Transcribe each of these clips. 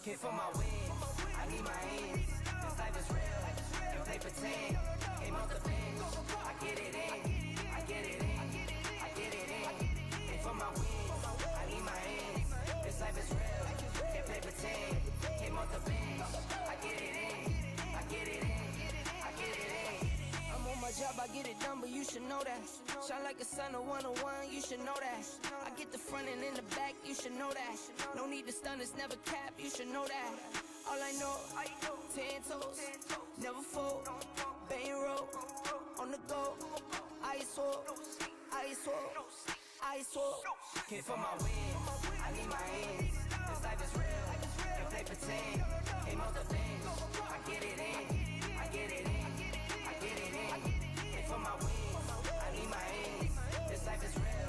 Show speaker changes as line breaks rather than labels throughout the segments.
Came for my wins, I need my ends. This life is real, and play pretend. Came off the bench, I get it in, I get it in, I get it in. Came for my wins, I need my ends. This life is real, can't play pretend. Came off the bench, I get it in, I get it in, I get it in. I'm on my job, I get it done, but you should know that. Shine like a sun of 101, you should know that. I get the front and in the back, you should know that. No need to stun, it's never cap, you should know that. All I know, 10 toes, never fold, bang roll, on the go, ice wall, ice wall, ice wall. Came for my wins, I need my ends. This life is real, can't play pretend. Came off the bench, I get it in, I get it in, I get it in. Came for my wins, I need my ends. This life is real,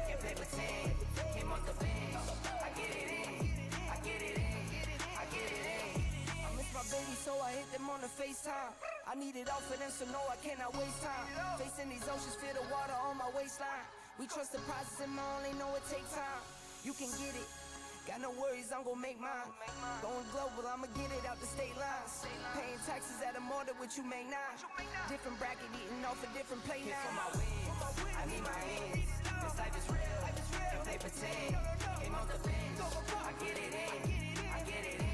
can't play pretend. Came off the bench, I get it in, I get it in, I get it in. I miss my baby, so I hit them on the FaceTime. I need it all for them, so no, I cannot waste time. Facing these oceans, feel the water on my waistline. We trust the process and I only know it take time. You can get it, got no worries, I'm gon' make mine. Going global, I'ma get it out the state lines. Paying taxes at a more than what you make now. Different bracket, eating off a different plate now. For my wins, I need my ends. This life is real, can't play pretend. Came off the bench, I get it in, I get it in,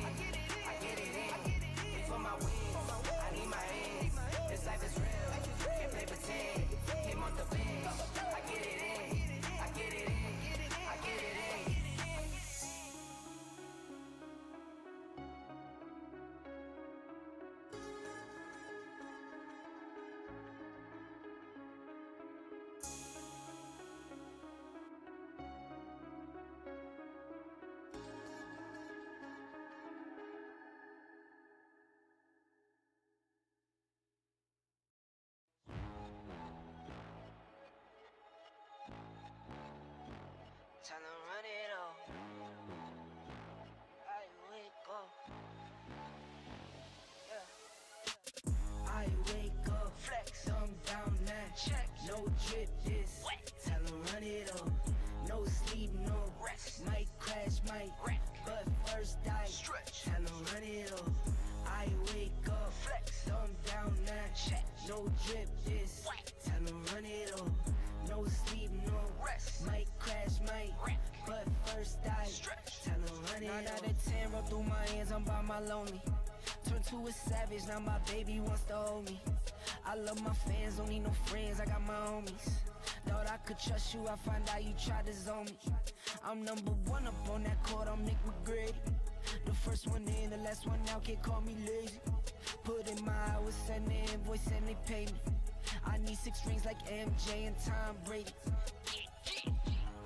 I get it in. And for my wins, I need my ends. This life is real, can't play pretend. Came off the bench, I get it in, I get it in, I get it in. Time to run it all. I wake up. Yeah. I wake up, flex, thumb down now. Check, no drip this. Time to run it all. No sleep, no rest. Might crash, might wreck, but first I stretch. Time to run it all. I wake up, flex, thumb down now. Check, no drip this. Time to run it all. No sleep, no rest. Might crash, might wreck, but first I stretch. Time to run it. 9 out of 10 roll through my hands, I'm by my lonely. Turn to a savage, now my baby wants to hold me. I love my fans, don't need no friends, I got my homies. Thought I could trust you, I find out you tried to zone me. I'm number one up on that court, I'm Nick McGrady. The first one in, the last one out, can't call me lazy. Put in my hours, send the invoice and they pay me. I need 6 rings like MJ and Tom Brady.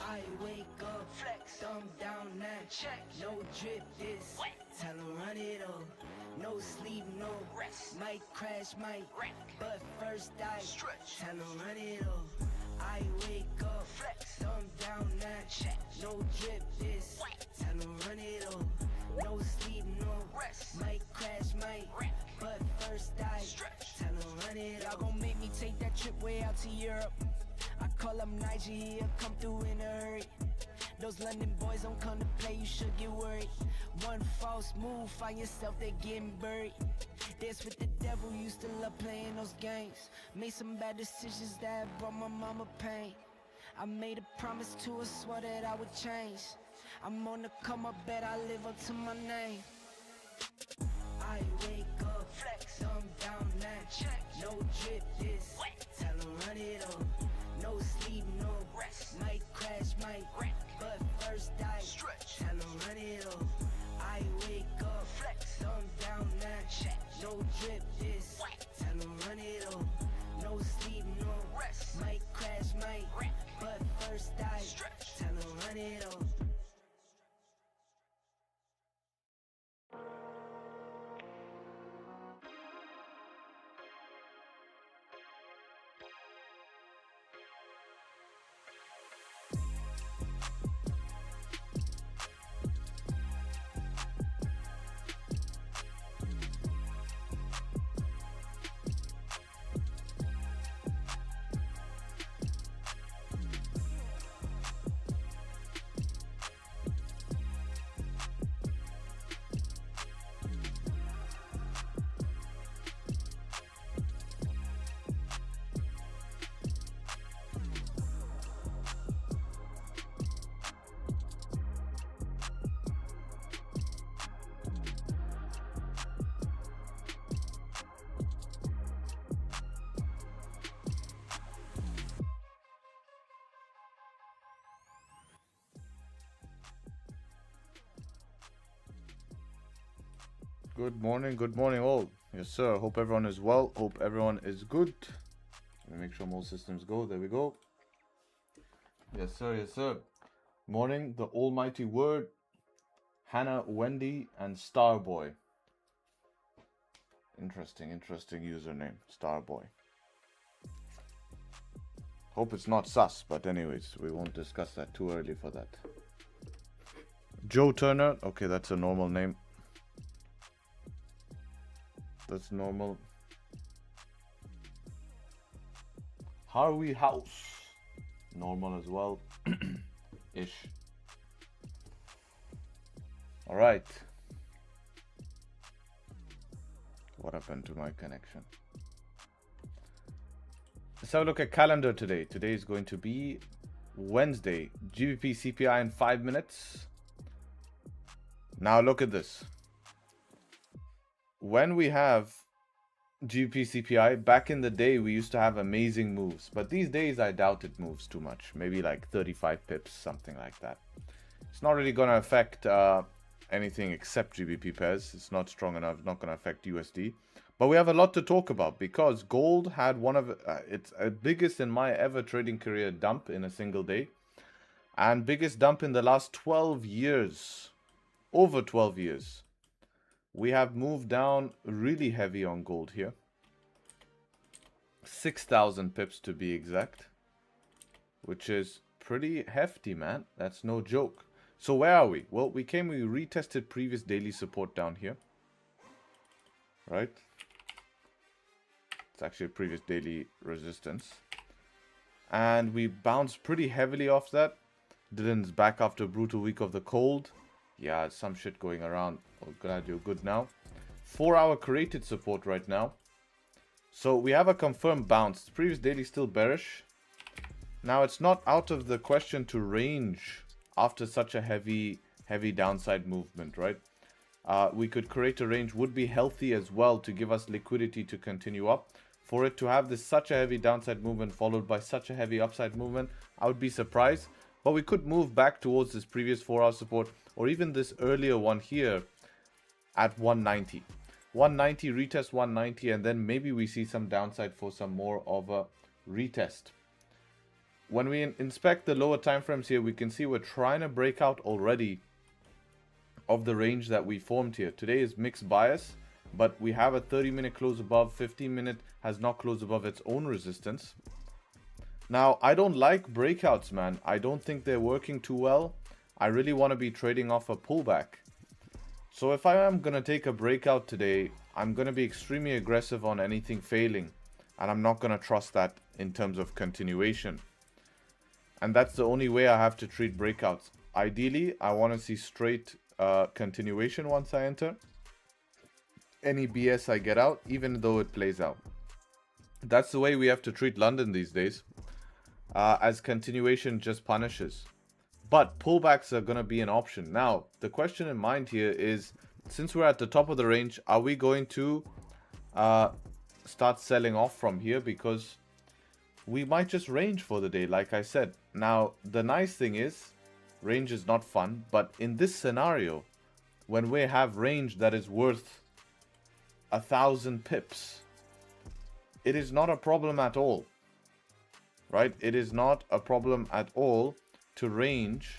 I wake up, flex, thumb down now. Check, no drip this. Tell 'em run it all. No sleep, no rest. Might crash, might wreck, but first I stretch. Tell 'em run it all. I wake up, flex, thumb down now. Check, no drip this. Tell 'em run it all. No sleep, no rest. Might crash, might wreck, but first I stretch. Tell 'em run it all. Y'all gon' make me take that trip way out to Europe. I call up Niger, he'll come through in a hurry. Those London boys don't come to play, you should get worried. One false move, find yourself, they getting buried. Dance with the devil, used to love playing those games. Made some bad decisions that brought my mama pain. I made a promise to her, swore that I would change. I'm on the come up, bet I live up to my name. I wake up, flex, thumb down now. Check, no drip this. Tell 'em run it all. No sleep, no rest. Might crash, might wreck, but first I stretch. Tell 'em run it all. I wake up, flex, thumb down now. Check, no drip this. Tell 'em run it all. No sleep, no rest. Might crash, might wreck, but first I stretch. Tell 'em run it all.
Good morning all. Yes sir, hope everyone is well, hope everyone is good. Let me make sure most systems go, there we go. Yes sir. Morning, the almighty word, Hannah, Wendy, and Starboy. Interesting username, Starboy. Hope it's not sus, but anyways, we won't discuss that too early for that. Joe Turner, okay, that's a normal name. That's normal. Harvey House, normal as well. Ish. All right. What happened to my connection? Let's have a look at calendar today. Today is going to be Wednesday. GBP CPI in 5 minutes. Now look at this. When we have GBP CPI, back in the day we used to have amazing moves, but these days I doubt it moves too much. Maybe like 35 pips, something like that. It's not really going to affect anything except GBP pairs. It's not strong enough, not going to affect USD. But we have a lot to talk about because gold had one of its biggest in my ever trading career dump in a single day, and biggest dump in the last 12 years. Over 12 years. We have moved down really heavy on gold here. 6,000 pips to be exact, which is pretty hefty, man. That's no joke. So where are we? Well, we retested previous daily support down here. Right? It's actually a previous daily resistance. And we bounced pretty heavily off that. Dylan's back after a brutal week of the cold. Yeah, some shit going around. Oh, glad you're good now. 4-hour created support right now. So we have a confirmed bounce. Previous daily still bearish. Now it's not out of the question to range after such a heavy downside movement, right? We could create a range, would be healthy as well to give us liquidity to continue up. For it to have such a heavy downside movement followed by such a heavy upside movement, I would be surprised. But we could move back towards this previous 4-hour support or even this earlier one here at 190. 190, retest 190, and then maybe we see some downside for some more of a retest. When we inspect the lower time frames here, we can see we're trying to break out already of the range that we formed here. Today is mixed bias, but we have a 30-minute close above, 15-minute has not closed above its own resistance. Now, I don't like breakouts, man. I don't think they're working too well. I really want to be trading off a pullback. So if I am going to take a breakout today, I'm going to be extremely aggressive on anything failing. And I'm not going to trust that in terms of continuation. And that's the only way I have to treat breakouts. Ideally, I want to see straight continuation once I enter. Any BS I get out, even though it plays out. That's the way we have to treat London these days. As continuation just punishes. But pullbacks are going to be an option. Now, the question in mind here is, since we're at the top of the range, are we going to start selling off from here? Because we might just range for the day, like I said. Now, the nice thing is, range is not fun. But in this scenario, when we have range that is worth 1,000 pips, it is not a problem at all. Right? It is not a problem at all to range.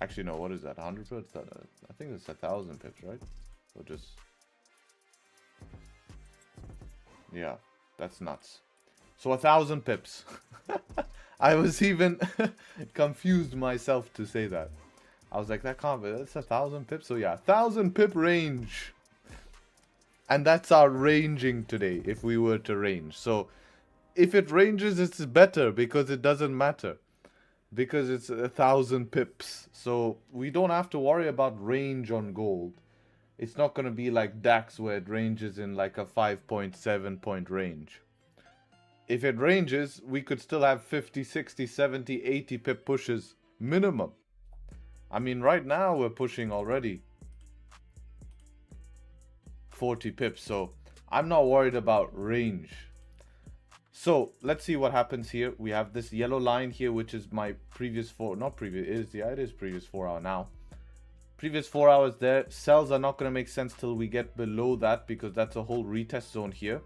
Actually, no, what is that? 100 pips? I think it's 1,000 pips, right? Or just... yeah, that's nuts. So 1,000 pips. I was even confused myself to say that. I was like, that can't be, that's 1,000 pips. So yeah, 1,000 pip range. And that's our ranging today, if we were to range. So if it ranges, it's better because it doesn't matter. Because it's 1,000 pips. So we don't have to worry about range on gold. It's not going to be like DAX where it ranges in like a 5.7 point range. If it ranges, we could still have 50, 60, 70, 80 pip pushes minimum. I mean, right now we're pushing already 40 pips. So I'm not worried about range. So let's see what happens here. We have this yellow line here, which is my previous it is previous 4 hour now. Previous 4 hours there. Sells are not going to make sense till we get below that, because that's a whole retest zone here.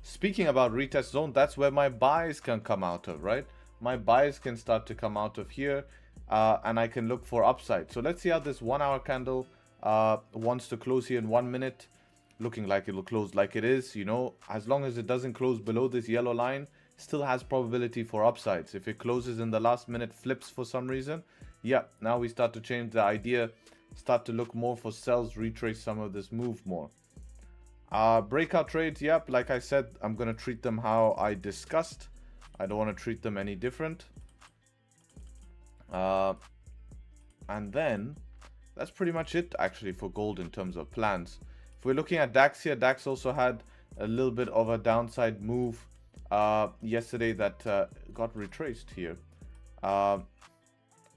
Speaking about retest zone, that's where my buys can come out of, right? My buys can start to come out of here, and I can look for upside. So let's see how this 1 hour candle wants to close here in 1 minute. Looking like it will close like it is, you know, as long as it doesn't close below this yellow line, still has probability for upsides. If it closes in the last minute, flips for some reason, yeah, now we start to change the idea, start to look more for sells, retrace some of this move more. Breakout trades, yep, like I said, I'm going to treat them how I discussed. I don't want to treat them any different. And then that's pretty much it actually for gold in terms of plans. If we're looking at DAX here, DAX also had a little bit of a downside move yesterday that got retraced here.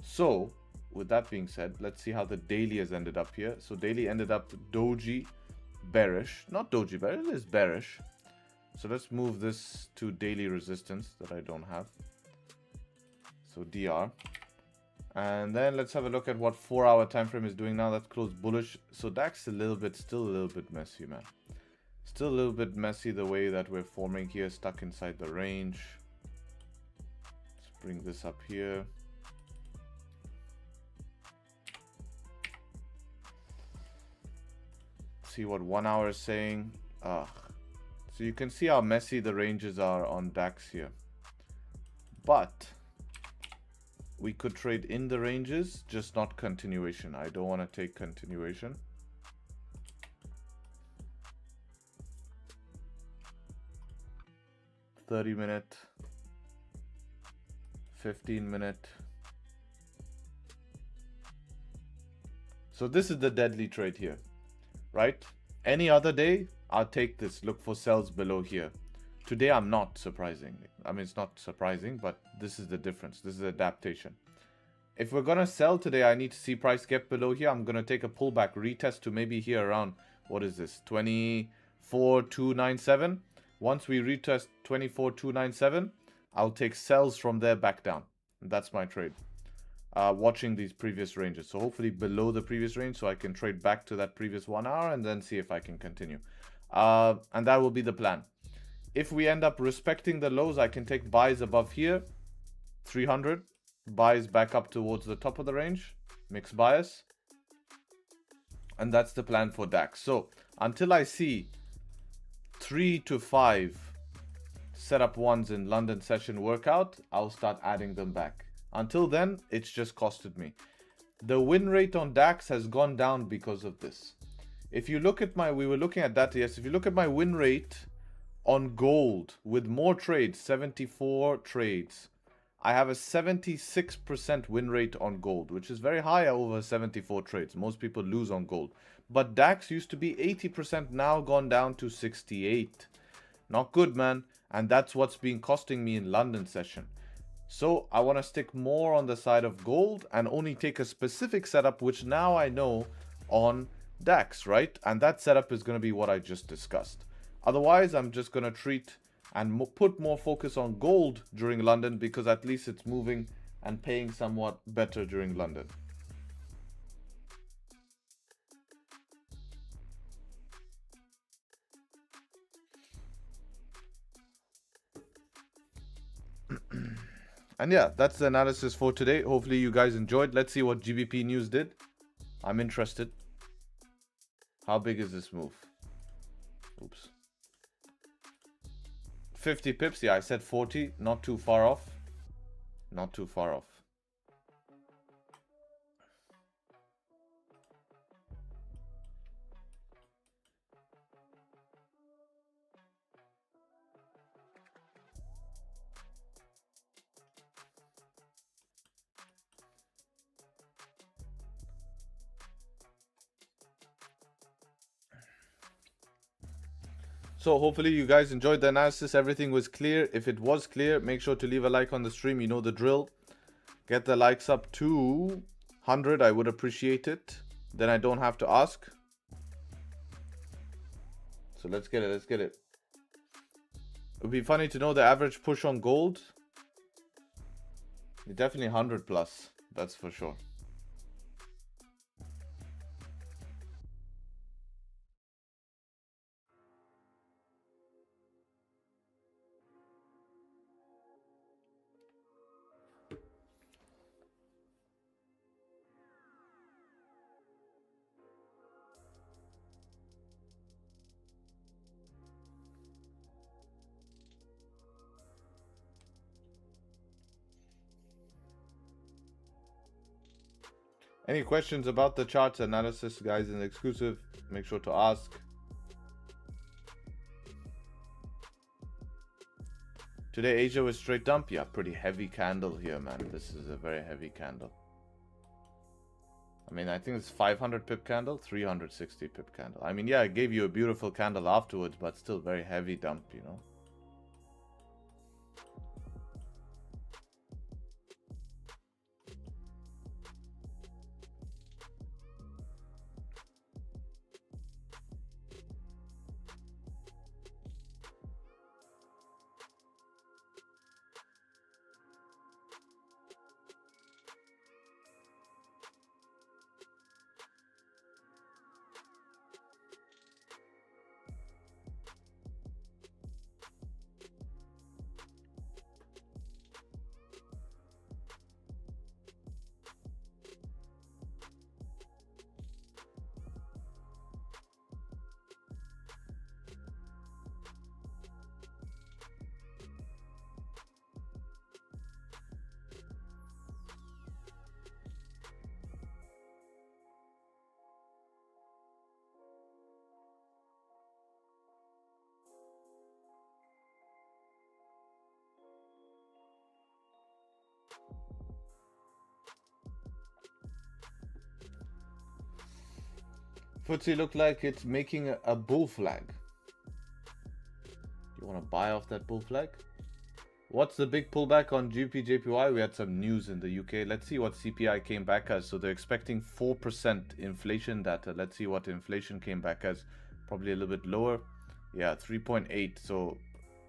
So with that being said, let's see how the daily has ended up here. So daily ended up doji bearish, not doji bearish, it is bearish. So let's move this to daily resistance that I don't have. So DR. And then let's have a look at what 4 hour time frame is doing now. That's closed bullish. So DAX still a little bit messy, man. Still a little bit messy the way that we're forming here, stuck inside the range. Let's bring this up here. See what 1 hour is saying. So you can see how messy the ranges are on DAX here. But we could trade in the ranges, just not continuation. I don't want to take continuation. $30-minute, 15-minute. So this is the deadly trade here, right? Any other day, I'll take this, look for sells below here. Today, I'm not, surprisingly. I mean, it's not surprising, but this is the difference. This is adaptation. If we're going to sell today, I need to see price get below here. I'm going to take a pullback retest to maybe here around, what is this, 24,297. Once we retest 24,297, I'll take sells from there back down. And that's my trade. Watching these previous ranges. So hopefully below the previous range so I can trade back to that previous 1 hour and then see if I can continue. And that will be the plan. If we end up respecting the lows, I can take buys above here, 300, buys back up towards the top of the range, mixed bias. And that's the plan for DAX. So until I see 3 to 5 setup ones in London session workout, I'll start adding them back. Until then, it's just costed me. The win rate on DAX has gone down because of this. If you look at we were looking at that, yes, if you look at my win rate on gold with more trades, 74 trades, I have a 76% win rate on gold, which is very high over 74 trades. Most people lose on gold. But DAX used to be 80%, now gone down to 68. Not good, man. And that's what's been costing me in London session. So I want to stick more on the side of gold and only take a specific setup, which now I know on DAX, right? And that setup is going to be what I just discussed. Otherwise, I'm just going to treat and put more focus on gold during London because at least it's moving and paying somewhat better during London. And yeah, that's the analysis for today. Hopefully you guys enjoyed. Let's see what GBP News did. I'm interested. How big is this move? Oops. 50 pips. Yeah, I said 40. Not too far off. Not too far off. So hopefully you guys enjoyed the analysis. Everything was clear. If it was clear, make sure to leave a like on the stream. You know the drill. Get the likes up to 100. I would appreciate it. Then I don't have to ask. So let's get it. Let's get it. It would be funny to know the average push on gold. Definitely 100 plus. That's for sure. Any questions about the charts analysis, guys, in the exclusive? Make sure to ask. Today Asia was straight dump. Yeah, pretty heavy candle here, man. This is a very heavy candle. I mean, I think it's 500 pip candle, 360 pip candle. I mean, yeah, it gave you a beautiful candle afterwards, but still very heavy dump, you know. FTSE look like it's making a bull flag. You want to buy off that bull flag? What's the big pullback on GBP JPY? We had some news in the UK. Let's see what CPI came back as. So they're expecting 4% inflation data. Let's see what inflation came back as. Probably a little bit lower. Yeah, 3.8. So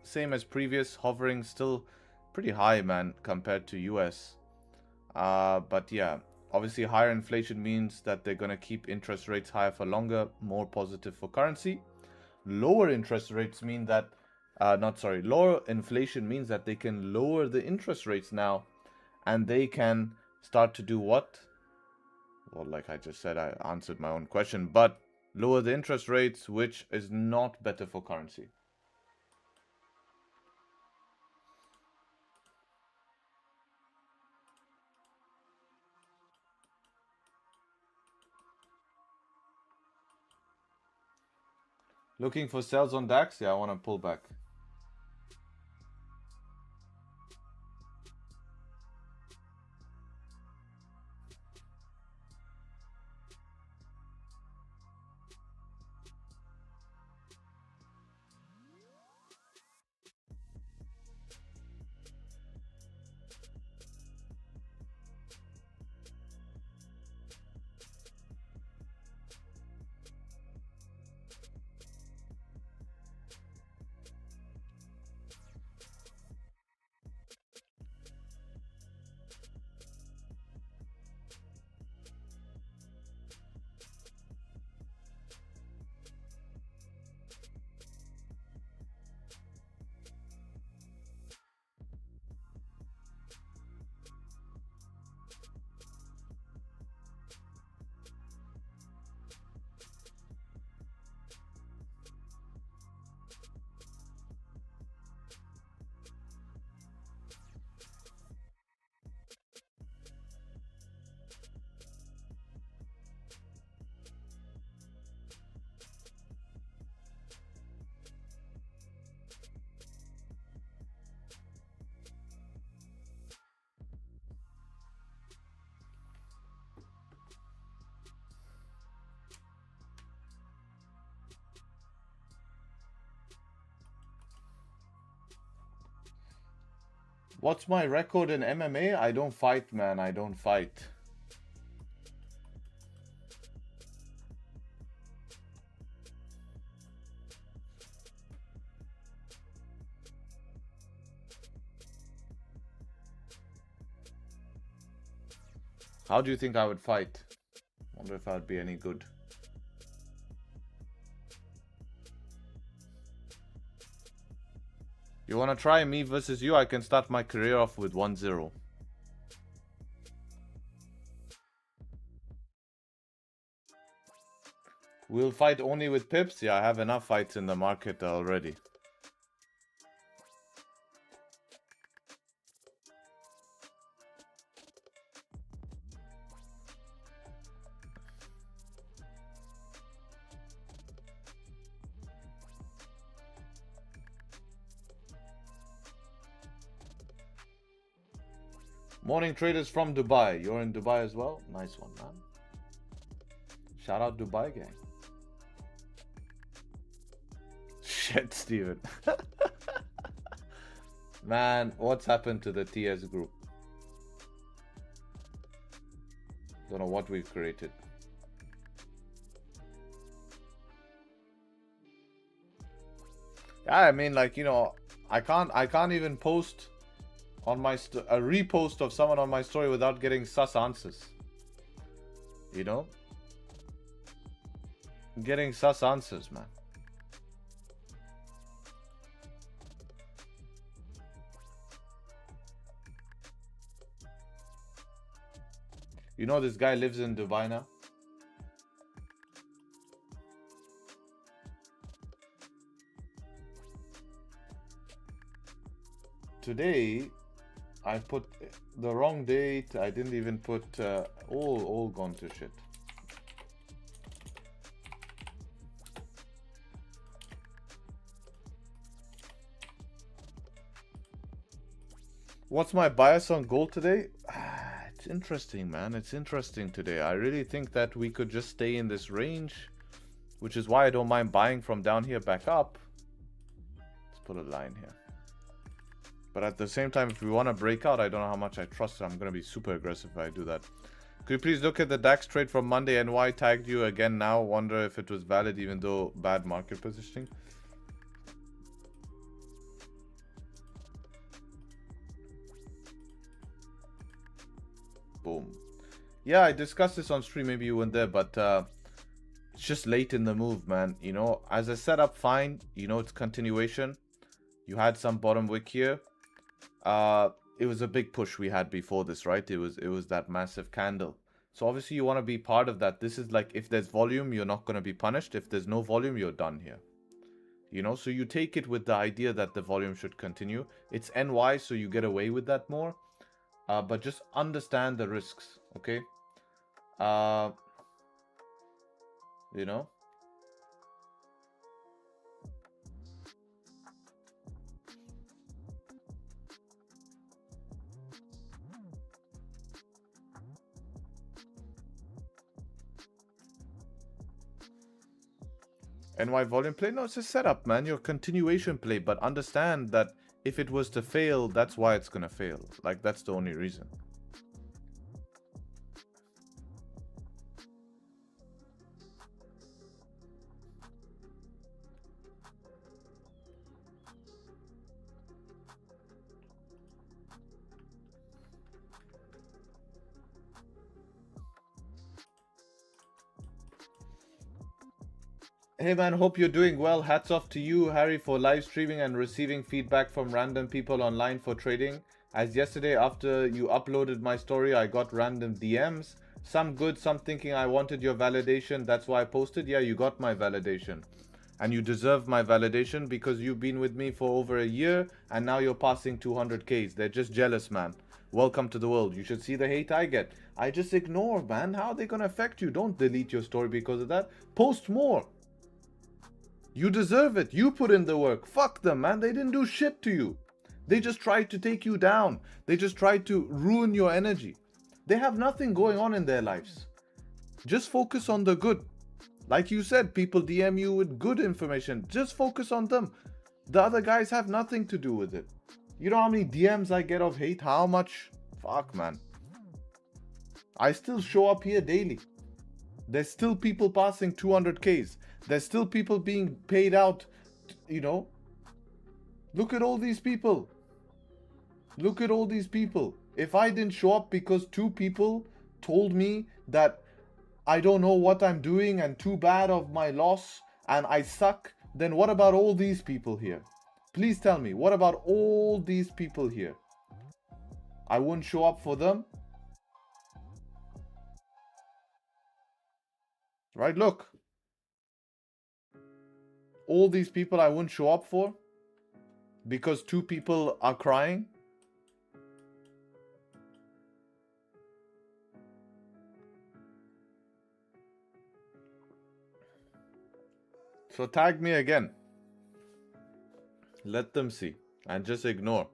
same as previous, hovering still pretty high, man, compared to US. But yeah, obviously higher inflation means that they're going to keep interest rates higher for longer, more positive for currency. Lower interest rates mean that lower inflation means that they can lower the interest rates now, and they can start to do what? Well, like I just said, I answered my own question, but lower the interest rates, which is not better for currency. Looking for sells on DAX? Yeah, I want to pull back. What's my record in MMA? I don't fight, man. I don't fight. How do you think I would fight? Wonder if I'd be any good. You wanna try me versus you? I can start my career off with 1-0. We'll fight only with pips? Yeah, I have enough fights in the market already. Morning traders from Dubai. You're in Dubai as well? Nice one, man. Shout out Dubai gang. Shit, Steven. Man, what's happened to the TS group? Don't know what we've created. Yeah, I mean, like, you know, I can't even post on my a repost of someone on my story without getting sus answers. You know? Getting sus answers, man. You know this guy lives in Dubai now? Today, I put the wrong date. I didn't even put all gone to shit. What's my bias on gold today? It's interesting, man. It's interesting today. I really think that we could just stay in this range, which is why I don't mind buying from down here back up. Let's put a line here. But at the same time, if we want to break out, I don't know how much I trust it. I'm going to be super aggressive if I do that. Could you please look at the DAX trade from Monday? NY tagged you again now. Wonder if it was valid even though bad market positioning. Boom. Yeah, I discussed this on stream. Maybe you weren't there, but it's just late in the move, man. You know, as a setup, fine. You know, it's continuation. You had some bottom wick here. It was a big push we had before this, right? It was that massive candle. So obviously you want to be part of that. This is like, if there's volume, you're not going to be punished. If there's no volume, you're done here. You know, so you take it with the idea that the volume should continue. It's NY, so you get away with that more. But just understand the risks, okay? You know? NY volume play? No, it's a setup, man. Your continuation play. But understand that if it was to fail, that's why it's gonna fail. Like, that's the only reason. Hey man, hope you're doing well. Hats off to you, Harry, for live streaming and receiving feedback from random people online for trading. As yesterday, after you uploaded my story, I got random DMs. Some good, some thinking I wanted your validation. That's why I posted. Yeah, you got my validation. And you deserve my validation because you've been with me for over a year and now you're passing 200Ks. They're just jealous, man. Welcome to the world. You should see the hate I get. I just ignore, man. How are they going to affect you? Don't delete your story because of that. Post more. You deserve it. You put in the work. Fuck them, man. They didn't do shit to you. They just tried to take you down. They just tried to ruin your energy. They have nothing going on in their lives. Just focus on the good. Like you said, people DM you with good information. Just focus on them. The other guys have nothing to do with it. You know how many DMs I get of hate? How much? Fuck, man. I still show up here daily. There's still people passing 200Ks. There's still people being paid out, you know. Look at all these people. Look at all these people. If I didn't show up because 2 people told me that I don't know what I'm doing and too bad of my loss and I suck, then what about all these people here? Please tell me, what about all these people here? I wouldn't show up for them? Right, look. All these people I wouldn't show up for because 2 people are crying. So tag me again. Let them see and just ignore.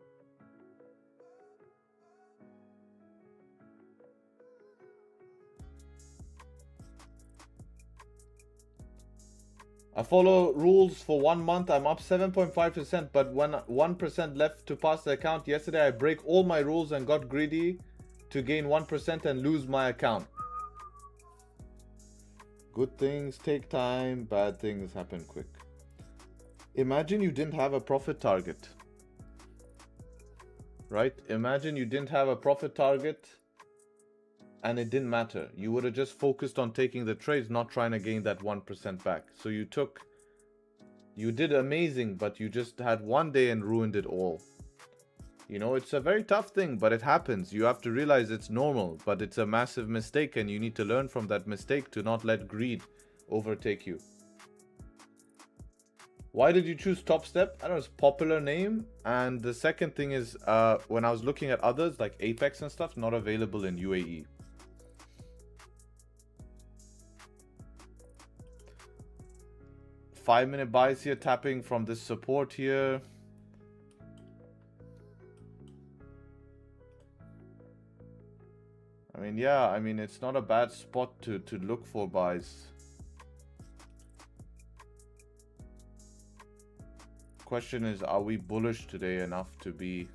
I follow rules for 1 month. I'm up 7.5%, but when 1% left to pass the account yesterday, I break all my rules and got greedy to gain 1% and lose my account. Good things take time, bad things happen quick. Imagine you didn't have a profit target. Right? Imagine you didn't have a profit target and it didn't matter. You would have just focused on taking the trades, not trying to gain that 1% back. So you did amazing, but you just had one day and ruined it all. You know, it's a very tough thing, but it happens. You have to realize it's normal, but it's a massive mistake and you need to learn from that mistake to not let greed overtake you. Why did you choose Top Step? I don't know, it's a popular name. And the second thing is, when I was looking at others like Apex and stuff, not available in UAE. 5-minute buys here, tapping from this support here. I mean, yeah, I mean, it's not a bad spot to look for buys. Question is, are we bullish today enough to be...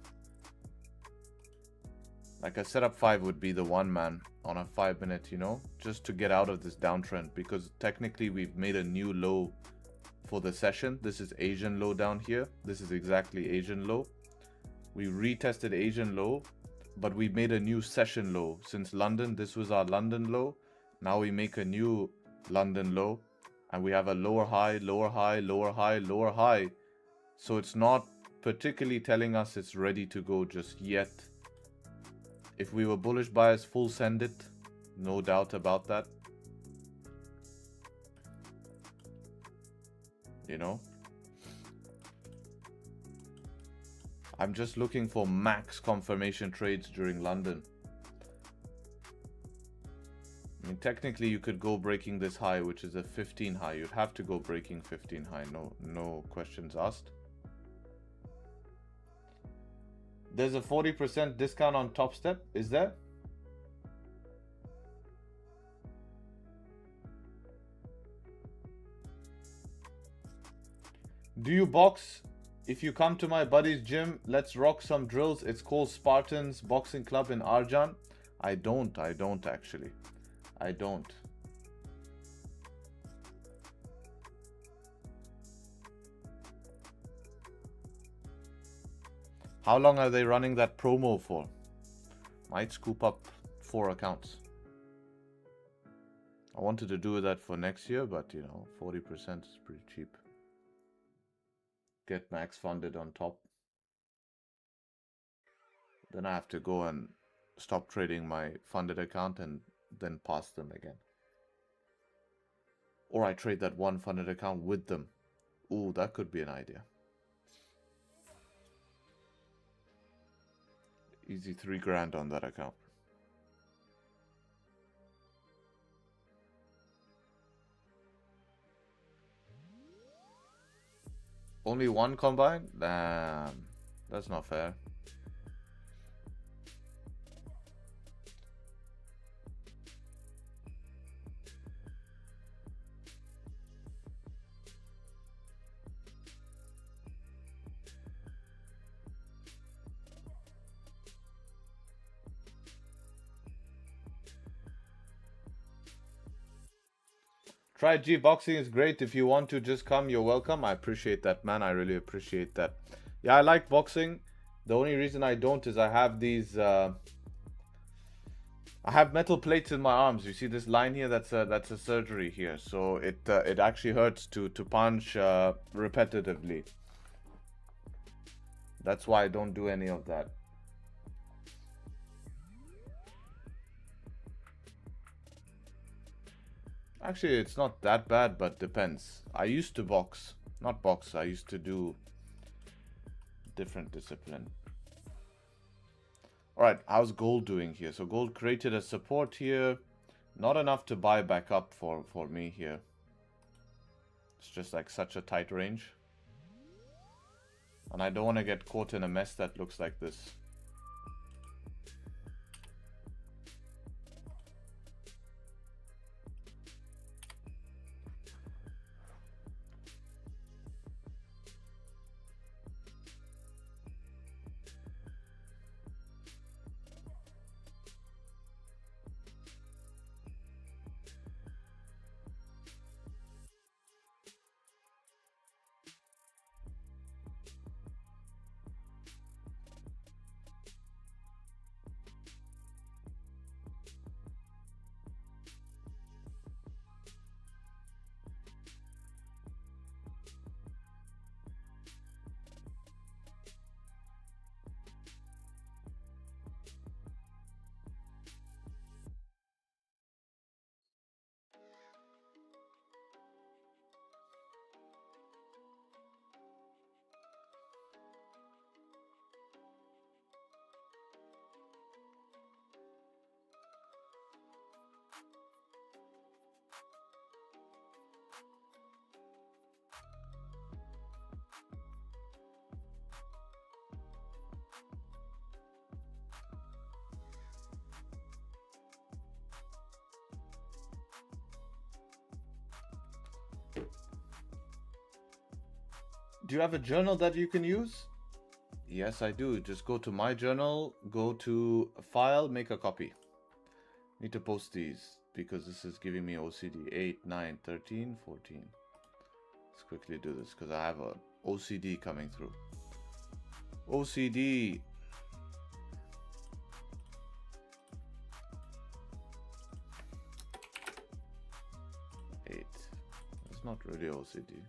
Like a setup 5 would be the one, man, on a 5-minute, you know, just to get out of this downtrend, because technically we've made a new low for the session. This is Asian low down here. This is exactly Asian low. We retested Asian low, but we made a new session low. Since London, this was our London low. Now we make a new London low, and we have a lower high, lower high, lower high, lower high. So it's not particularly telling us it's ready to go just yet. If we were bullish buyers, full send it. No doubt about that. You know? I'm just looking for max confirmation trades during London. I mean, technically you could go breaking this high, which is a 15 high. You'd have to go breaking 15 high. No questions asked. There's a 40% discount on Top Step, is there? Do you box? If you come to my buddy's gym, let's rock some drills. It's called Spartans Boxing Club in Arjan. I don't actually. I don't. How long are they running that promo for? Might scoop up 4 accounts. I wanted to do that for next year, but you know, 40% is pretty cheap. Get max funded on top. Then I have to go and stop trading my funded account and then pass them again. Or I trade that one funded account with them. Ooh, that could be an idea. Easy 3 grand on that account. Only one combine? Damn, that's not fair. Try G boxing is great. If you want to just come, you're welcome. I appreciate that, man. I really appreciate that. Yeah, I like boxing. The only reason I don't is I have these I have metal plates in my arms. You see this line here? That's a surgery here. So it actually hurts to punch repetitively. That's why I don't do any of that. Actually, it's not that bad, but depends. I used to box. Not box, I used to do different discipline. Alright, how's gold doing here? So gold created a support here. Not enough to buy back up for me here. It's just like such a tight range. And I don't want to get caught in a mess that looks like this. Do you have a journal that you can use? Yes, I do. Just go to my journal, go to file, make a copy. Need to post these because this is giving me OCD. 8, 9, 13, 14. Let's quickly do this because I have a OCD coming through. OCD. It's not really OCD.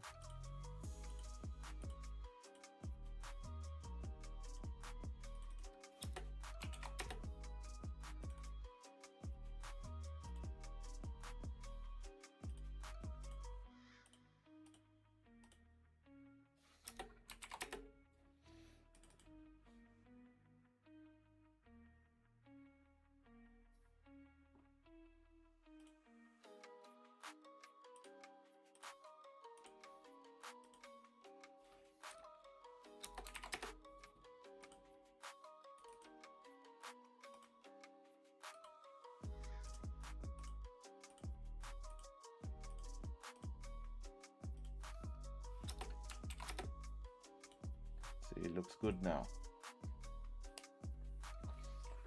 It looks good now.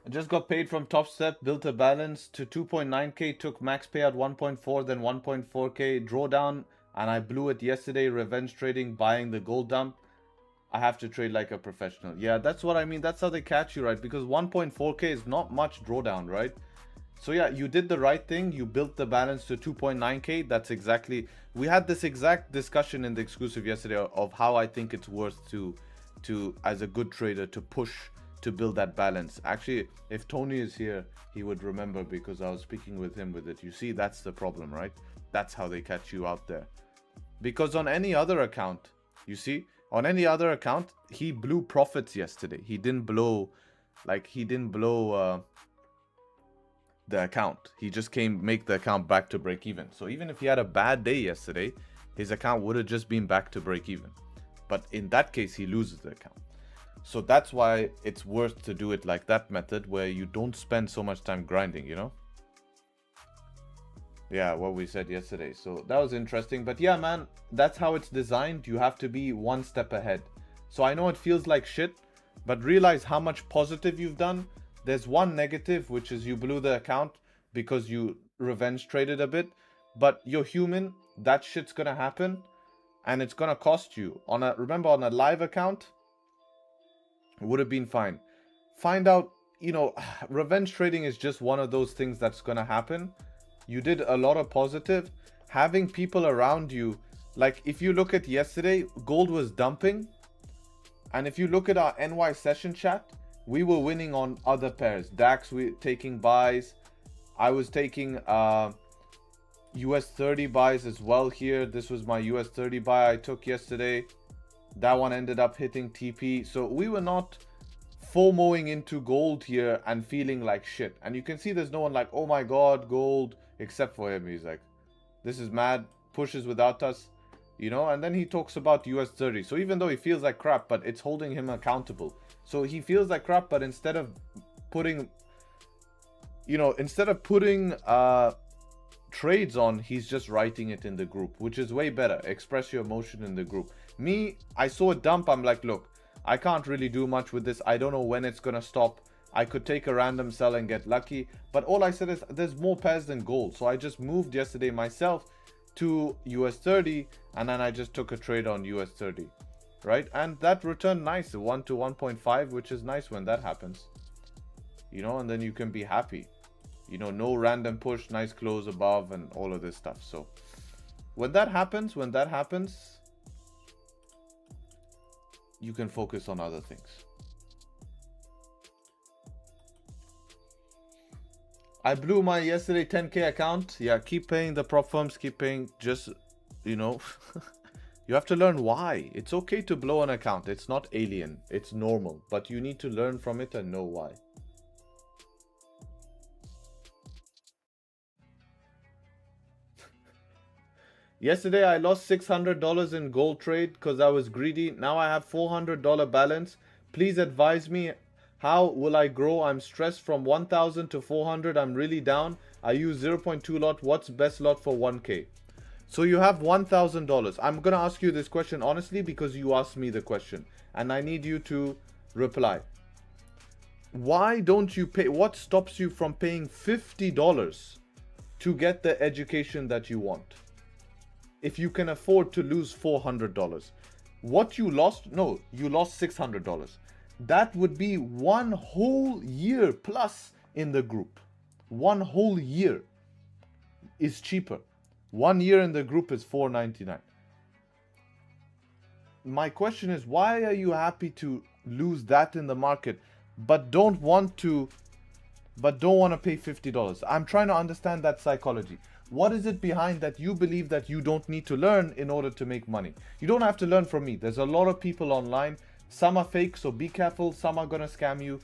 I just got paid from Top Step, built a balance to 2.9k, took max payout 1.4, then 1.4k drawdown, and I blew it yesterday, revenge trading, buying the gold dump. I have to trade like a professional. Yeah, that's what I mean. That's how they catch you, right? Because 1.4k is not much drawdown, right? So yeah, you did the right thing. You built the balance to 2.9k. That's exactly... We had this exact discussion in the exclusive yesterday of how I think it's worth to as a good trader to push to build that balance. Actually, if Tony is here, he would remember because I was speaking with him with it. You see, that's the problem, right? That's how they catch you out there. Because on any other account, you see, on any other account, he blew profits yesterday. He didn't blow, the account. He just make the account back to break even. So even if he had a bad day yesterday, his account would have just been back to break even. But in that case, he loses the account. So that's why it's worth to do it like that method where you don't spend so much time grinding, you know? Yeah, what we said yesterday. So that was interesting. But yeah, man, that's how it's designed. You have to be one step ahead. So I know it feels like shit, but realize how much positive you've done. There's one negative, which is you blew the account because you revenge traded a bit. But you're human. That shit's gonna happen. And it's gonna cost you. Remember, on a live account, it would have been fine. Find out, you know, revenge trading is just one of those things that's gonna happen. You did a lot of positive. Having people around you, like if you look at yesterday, gold was dumping. And if you look at our NY session chat, we were winning on other pairs. DAX, we taking buys. I was taking US 30 buys as well here. This was my US 30 buy I took yesterday. That one ended up hitting TP. So we were not FOMOing into gold here and feeling like shit. And you can see there's no one like, oh my god, gold, except for him. He's like, this is mad, pushes without us, you know. And then he talks about US 30. So even though he feels like crap, but it's holding him accountable. So he feels like crap, but instead of putting, you know, trades on, he's just writing it in the group, which is way better. Express your emotion in the group. Me, I saw a dump. I'm like, look, I can't really do much with this. I don't know when it's gonna stop. I could take a random sell and get lucky, but all I said is there's more pairs than gold. So I just moved yesterday myself to US 30, and then I just took a trade on US 30, right? And that returned nice, 1 to 1.5, which is nice when that happens, you know. And then you can be happy. You know, no random push, nice close above and all of this stuff. So when that happens, you can focus on other things. I blew my yesterday 10k account. Yeah, keep paying the prop firms, keep paying. Just, you know, you have to learn why. It's okay to blow an account. It's not alien. It's normal. But you need to learn from it and know why. Yesterday, I lost $600 in gold trade because I was greedy. Now I have $400 balance. Please advise me. How will I grow? I'm stressed from 1,000 to 400. I'm really down. I use 0.2 lot. What's best lot for 1K? So you have $1,000. I'm going to ask you this question honestly because you asked me the question and I need you to reply. Why don't you pay? What stops you from paying $50 to get the education that you want? If you can afford to lose $400. What you lost? No, you lost $600. That would be one whole year plus in the group. One whole year is cheaper. 1 year in the group is $4.99. My question is, why are you happy to lose that in the market, but don't want to pay $50? I'm trying to understand that psychology. What is it behind that you believe that you don't need to learn in order to make money? You don't have to learn from me. There's a lot of people online. Some are fake, so be careful. Some are going to scam you.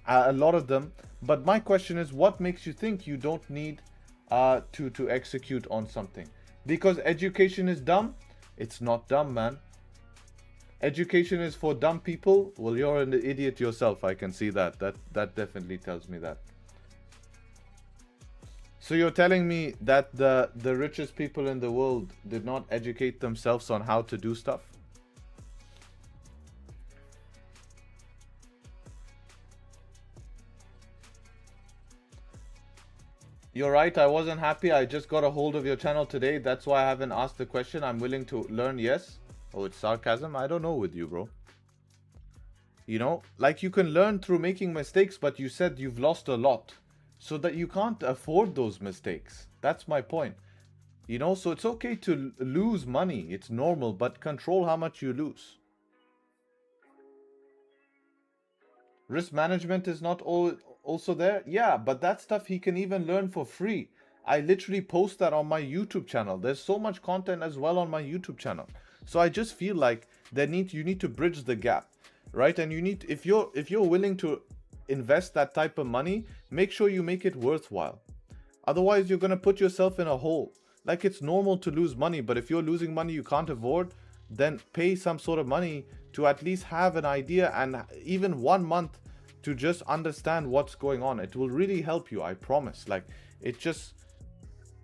A lot of them. But my question is, what makes you think you don't need to execute on something? Because education is dumb? It's not dumb, man. Education is for dumb people? Well, you're an idiot yourself. I can see that. That definitely tells me that. So you're telling me that the richest people in the world did not educate themselves on how to do stuff? You're right, I wasn't happy. I just got a hold of your channel today. That's why I haven't asked the question. I'm willing to learn, yes. Oh, it's sarcasm? I don't know with you, bro. You know, like you can learn through making mistakes, but you said you've lost a lot. So that you can't afford those mistakes. That's my point. You know, so it's okay to lose money. It's normal, but control how much you lose. Risk management is not also there? Yeah, but that stuff he can even learn for free. I literally post that on my YouTube channel. There's so much content as well on my YouTube channel. So I just feel like you need to bridge the gap, right? And you need, if you're willing to invest that type of money, make sure you make it worthwhile. Otherwise, you're going to put yourself in a hole. Like, it's normal to lose money, but if you're losing money you can't afford, then pay some sort of money to at least have an idea, and even 1 month to just understand what's going on. It will really help you, I promise. Like, it just,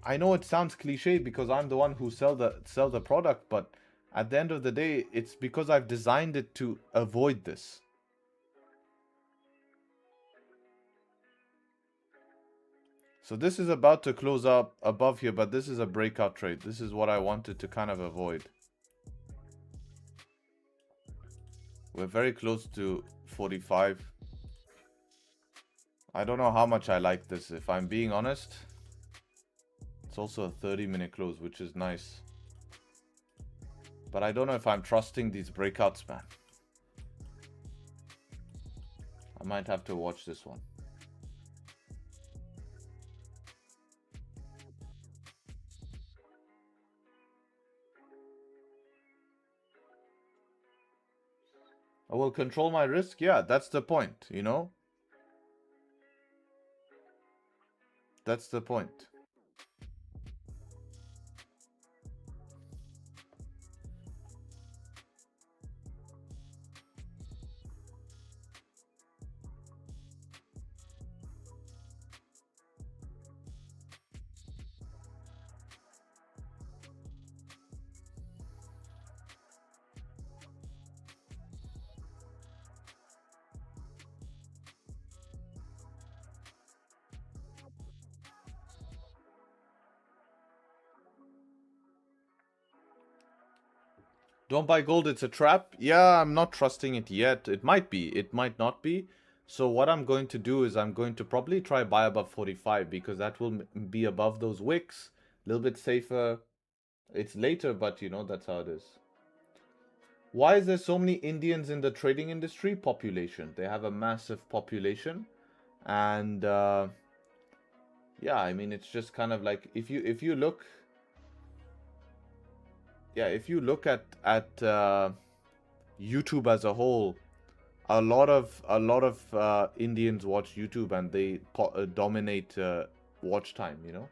I know it sounds cliche because I'm the one who sell the product, but at the end of the day, it's because I've designed it to avoid this. So this is about to close up above here, but this is a breakout trade. This is what I wanted to kind of avoid. We're very close to 45. I don't know how much I like this, if I'm being honest. It's also a 30-minute close, which is nice. But I don't know if I'm trusting these breakouts, man. I might have to watch this one. I will control my risk. Yeah, that's the point, you know? That's the point. Don't buy gold, it's a trap. Yeah, I'm not trusting it yet. It might be, it might not be. So what I'm going to do is I'm going to probably try buy above 45 because that will be above those wicks. A little bit safer. It's later, but you know, that's how it is. Why is there so many Indians in the trading industry? Population. They have a massive population. And yeah, I mean, it's just kind of like, if you look... Yeah, if you look at YouTube as a whole, a lot of Indians watch YouTube and they dominate watch time, you know.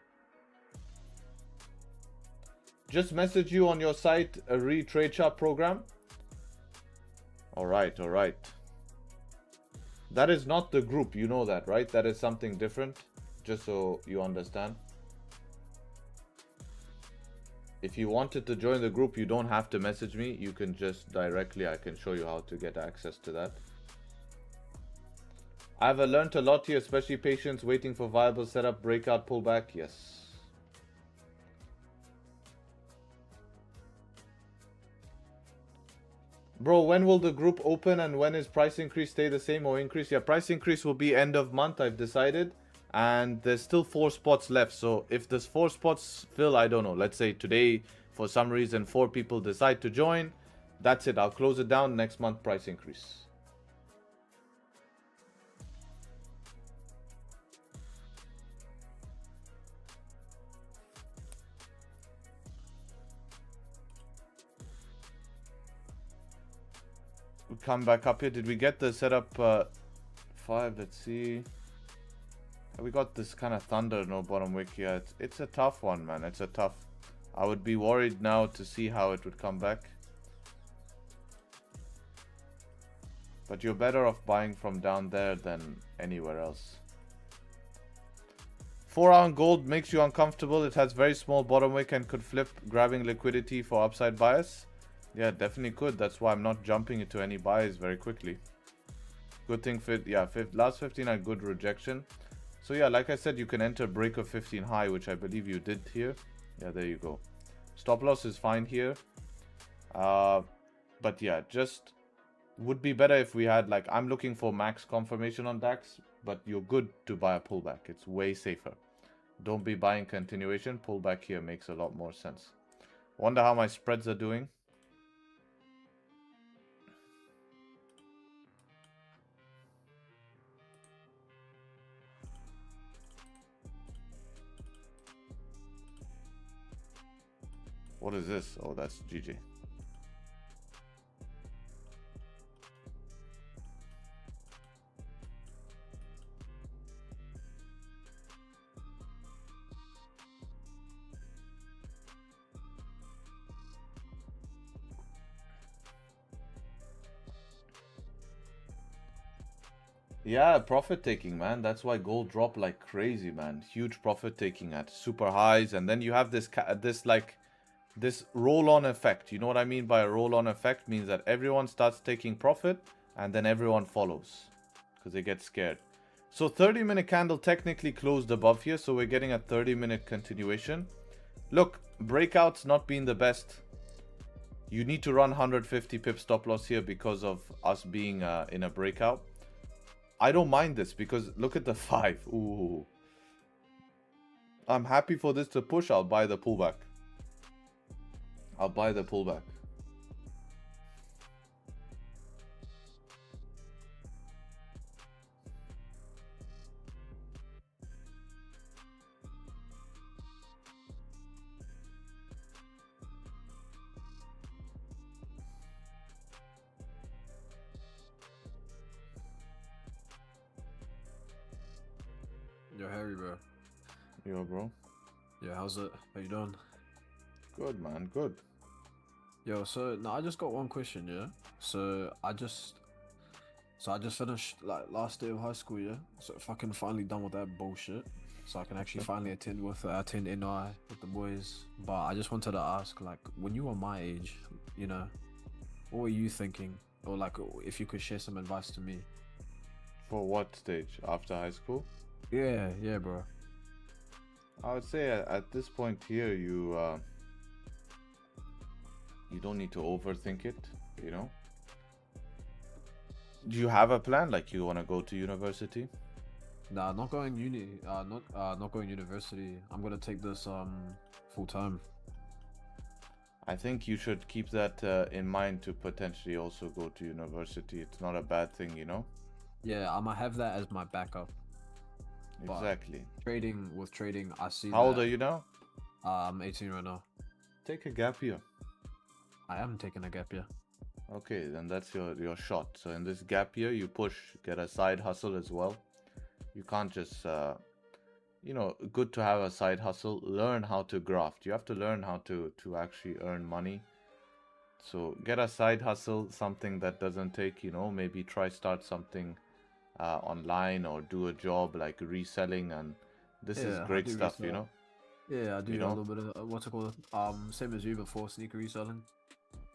Just message you on your site a Tradesharpe program. All right. That is not the group, you know that, right? That is something different, just so you understand. If you wanted to join the group, you don't have to message me. You can just directly, I can show you how to get access to that. I've learned a lot here, especially patience, waiting for viable setup, breakout, pullback. Yes. Bro, when will the group open and when is price increase stay the same or increase? Yeah, price increase will be end of month, I've decided. And there's still 4 spots left. So if there's 4 spots fill, I don't know. Let's say today, for some reason, 4 people decide to join. That's it. I'll close it down. Next month, price increase. We come back up here. Did we get the setup 5? Let's see. We got this kind of thunder, no bottom wick here. It's a tough one, man. It's a tough. I would be worried now to see how it would come back. But you're better off buying from down there than anywhere else. 4-hour gold makes you uncomfortable. It has very small bottom wick and could flip, grabbing liquidity for upside bias. Yeah, definitely could. That's why I'm not jumping into any buys very quickly. Good thing last 15 had good rejection. So yeah, like I said, you can enter break of 15 high, which I believe you did here. Yeah, there you go. Stop loss is fine here. But yeah, just would be better if we had, like, I'm looking for max confirmation on DAX, but you're good to buy a pullback. It's way safer. Don't be buying continuation. Pullback here makes a lot more sense. Wonder how my spreads are doing. What is this? Oh, that's GG. Yeah, profit taking, man. That's why gold dropped like crazy, man. Huge profit taking at super highs, and then you have this this roll-on effect. You know what I mean by a roll-on effect? Means that everyone starts taking profit, and then everyone follows because they get scared. So 30-minute candle technically closed above here, so we're getting a 30-minute continuation. Look, breakouts not being the best. You need to run 150 pip stop loss here because of us being in a breakout. I don't mind this because look at the 5. Ooh. I'm happy for this to push. I'll buy the pullback. I'll buy the pullback.
Yo, Harry, bro.
Yo, bro.
Yeah, how's it? How you doing?
Good, man. Good.
Yo, so now I just got one question, yeah. So I just finished like last day of high school, yeah. So fucking finally done with that bullshit. So I can actually finally attend NI with the boys. But I just wanted to ask, like, when you were my age, you know, what were you thinking? Or like, if you could share some advice to me.
For what stage? After high school?
Yeah, bro.
I would say at this point here, you don't need to overthink it, you know. Do you have a plan? Like you want to go to university?
Nah, not going uni. Not going university. I'm gonna take this full time.
I think you should keep that in mind to potentially also go to university. It's not a bad thing, you know.
Yeah, I might have that as my backup.
Exactly.
With trading, I see.
How old are you now?
I'm 18 right now.
Take a gap year.
I am taking a gap year.
Okay, then that's your shot. So in this gap year, you push, get a side hustle as well. You can't just, you know, good to have a side hustle. Learn how to graft. You have to learn how to actually earn money. So get a side hustle, something that doesn't take, you know, maybe start something online or do a job like reselling, and this is great stuff, you know.
Yeah, I do
You
a
know?
little bit of what's it called? Same as you before, sneaker reselling.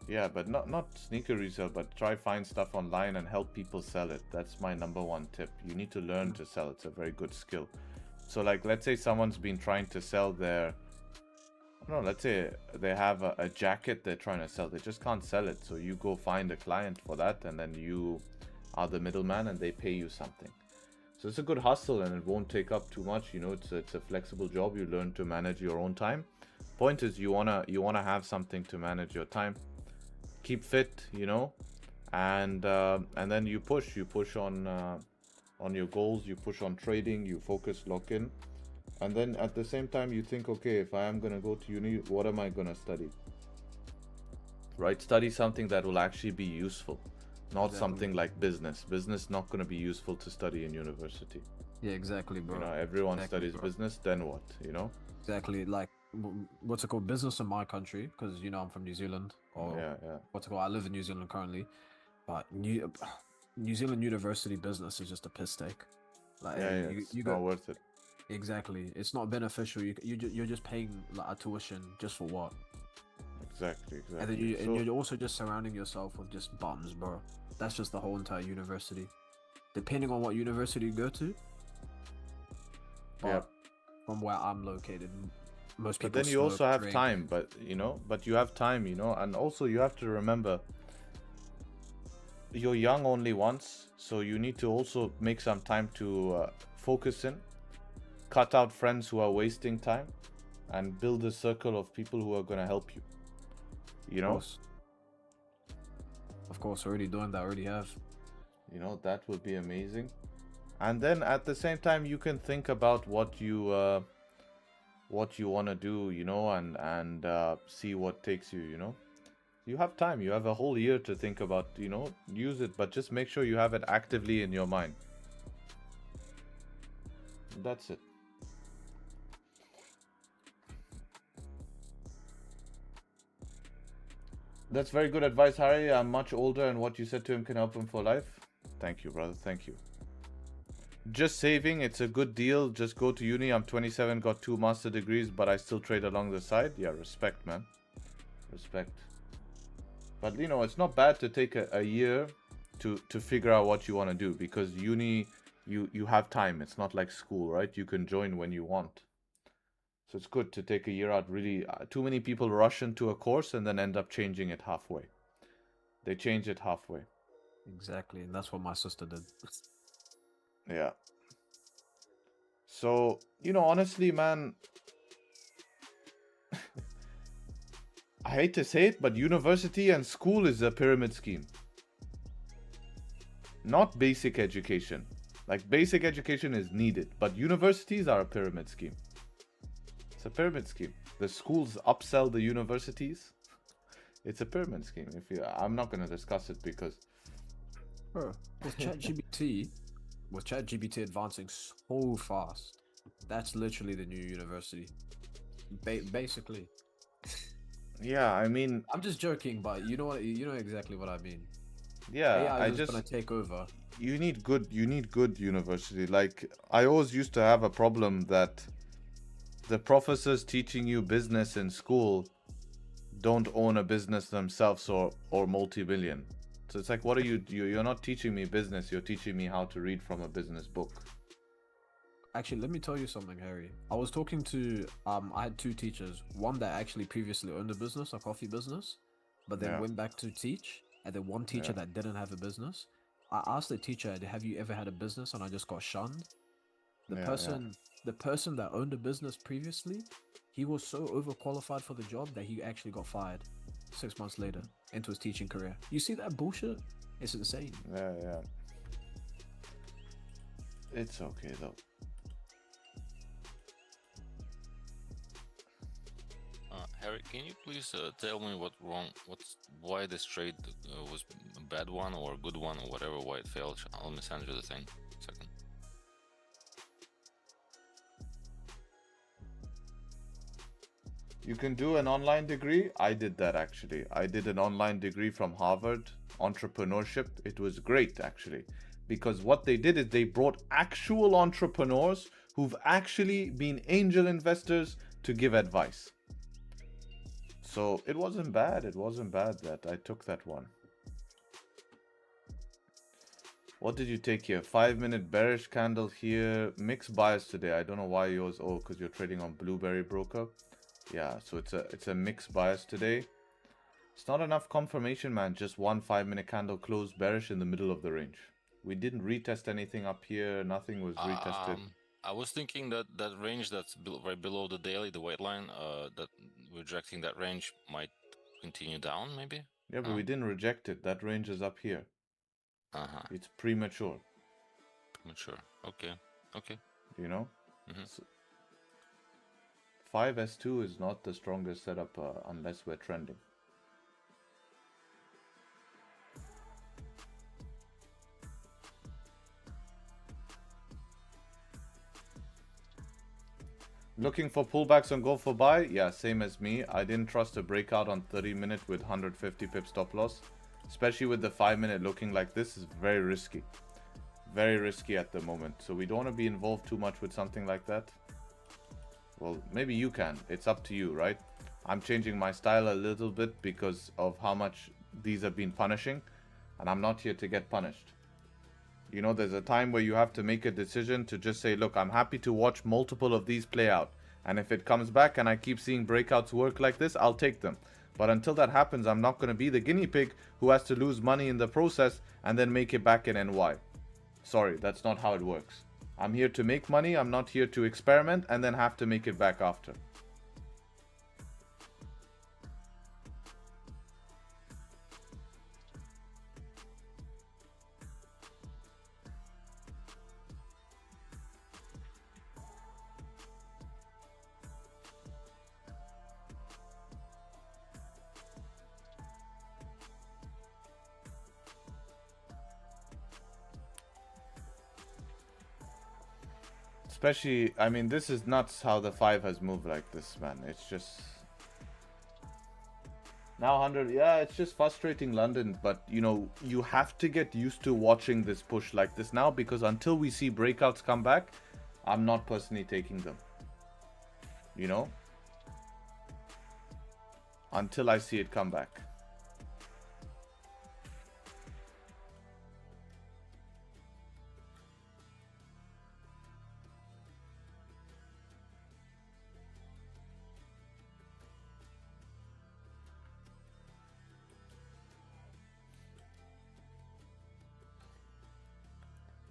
Yeah, but not sneaker resale, but try find stuff online and help people sell it. That's my number one tip. You need to learn to sell. It's a very good skill. So like, let's say someone's been trying to sell their, I don't know, let's say they have a jacket they're trying to sell. They just can't sell it. So you go find a client for that, and then you are the middleman and they pay you something. So it's a good hustle and it won't take up too much. You know, it's a flexible job. You learn to manage your own time. Point is you wanna have something to manage your time. Keep fit, you know, and then you push on your goals. You push on trading. You focus, lock in, and then at the same time you think, okay, if I am gonna go to uni, what am I gonna study? Right, study something that will actually be useful, not something like business. Business not gonna be useful to study in university.
Yeah, exactly, bro.
You know, everyone
Exactly,
studies
bro.
business. Then what? You know?
Exactly, like what's it called? Business in my country, because you know I'm from New Zealand, or
Yeah.
what's it called? I live in New Zealand currently, but New Zealand university business is just a piss take. Like,
Yeah,
hey,
yeah.
you
It's
you
not
got
worth it.
exactly. It's not beneficial. You're just paying like a tuition just for what?
Exactly.
And then
So
you're also just surrounding yourself with just bums, bro. That's just the whole entire university. Depending on what university you go to, but
yeah.
from where I'm located, most
But
people
then you
smoke,
also have
drink.
time, but you have time, you know, and also you have to remember you're young only once, so you need to also make some time to focus in, cut out friends who are wasting time, and build a circle of people who are going to help you. You know,
Of course, already doing that, already have.
that would be amazing. And then at the same time, you can think about what you want to do, you know, and see what takes you, you know. You have time. You have a whole year to think about, you know, use it, but just make sure you have it actively in your mind. That's it. That's very good advice, Harry. I'm much older, and what you said to him can help him for life. Thank you, brother. Thank you. Just saving, it's a good deal. Just go to uni. I'm 27, got 2 master degrees, but I still trade along the side. Yeah, respect, man. Respect. But, you know, it's not bad to take a year to figure out what you want to do, because uni, you have time. It's not like school, right? You can join when you want. So it's good to take a year out. Really, too many people rush into a course and then end up changing it halfway. They change it halfway.
Exactly, and that's what my sister did.
Yeah. So, you know, honestly, man, I hate to say it, but university and school is a pyramid scheme. Not basic education. Like, basic education is needed, but universities are a pyramid scheme. It's a pyramid scheme. The schools upsell the universities. It's a pyramid scheme. I'm not going to discuss it because...
Bro, with ChatGPT advancing so fast, that's literally the new university. Basically.
Yeah, I mean...
I'm just joking, but you know exactly what I mean.
Yeah,
AI is gonna take over.
You need good university. Like, I always used to have a problem that the professors teaching you business in school don't own a business themselves or multi-billion. So it's like, what are you're not teaching me business, you're teaching me how to read from a business book.
Actually, let me tell you something, Harry. I was talking to I had 2 teachers. One that actually previously owned a business, a coffee business, but then went back to teach, and then one teacher that didn't have a business. I asked the teacher, have you ever had a business? And I just got shunned. The person that owned a business previously, he was so overqualified for the job that he actually got fired 6 months later into his teaching career. You see that bullshit? It's insane.
Yeah. It's okay though.
Harry, can you please tell me why this trade was a bad one or a good one or whatever, why it failed? I'll send you the thing. Second.
You can do an online degree. I did that actually. I did an online degree from Harvard, entrepreneurship. It was great actually, because what they did is they brought actual entrepreneurs who've actually been angel investors, to give advice. So it wasn't bad. It wasn't bad that I took that one. What did you take here? 5-minute bearish candle here. Mixed bias today. I don't know why yours. Oh, because you're trading on Blueberry Broker. Yeah, so it's a mixed bias today. It's not enough confirmation, man. Just one 5-minute candle closed bearish in the middle of the range. We didn't retest anything up here. Nothing was retested.
I was thinking that that range that's right below the daily, the white line, that rejecting that range might continue down, maybe.
Yeah, but we didn't reject it. That range is up here. It's premature.
Premature. Okay. Okay.
You know? So 5S2 is not the strongest setup unless we're trending. Looking for pullbacks on go for buy? Yeah, same as me. I didn't trust a breakout on 30-minute with 150 pip stop loss. Especially with the 5-minute looking like this is very risky. Very risky at the moment. So we don't want to be involved too much with something like that. Well, maybe you can. It's up to you, right? I'm changing my style a little bit because of how much these have been punishing. And I'm not here to get punished. You know, there's a time where you have to make a decision to just say, look, I'm happy to watch multiple of these play out. And if it comes back and I keep seeing breakouts work like this, I'll take them. But until that happens, I'm not going to be the guinea pig who has to lose money in the process and then make it back in NY. Sorry, that's not how it works. I'm here to make money. I'm not here to experiment and then have to make it back after. Especially, I mean, this is nuts how the 5 has moved like this, man. It's just... Now 100, yeah, it's just frustrating London. But, you know, you have to get used to watching this push like this now. Because until we see breakouts come back, I'm not personally taking them. You know? Until I see it come back.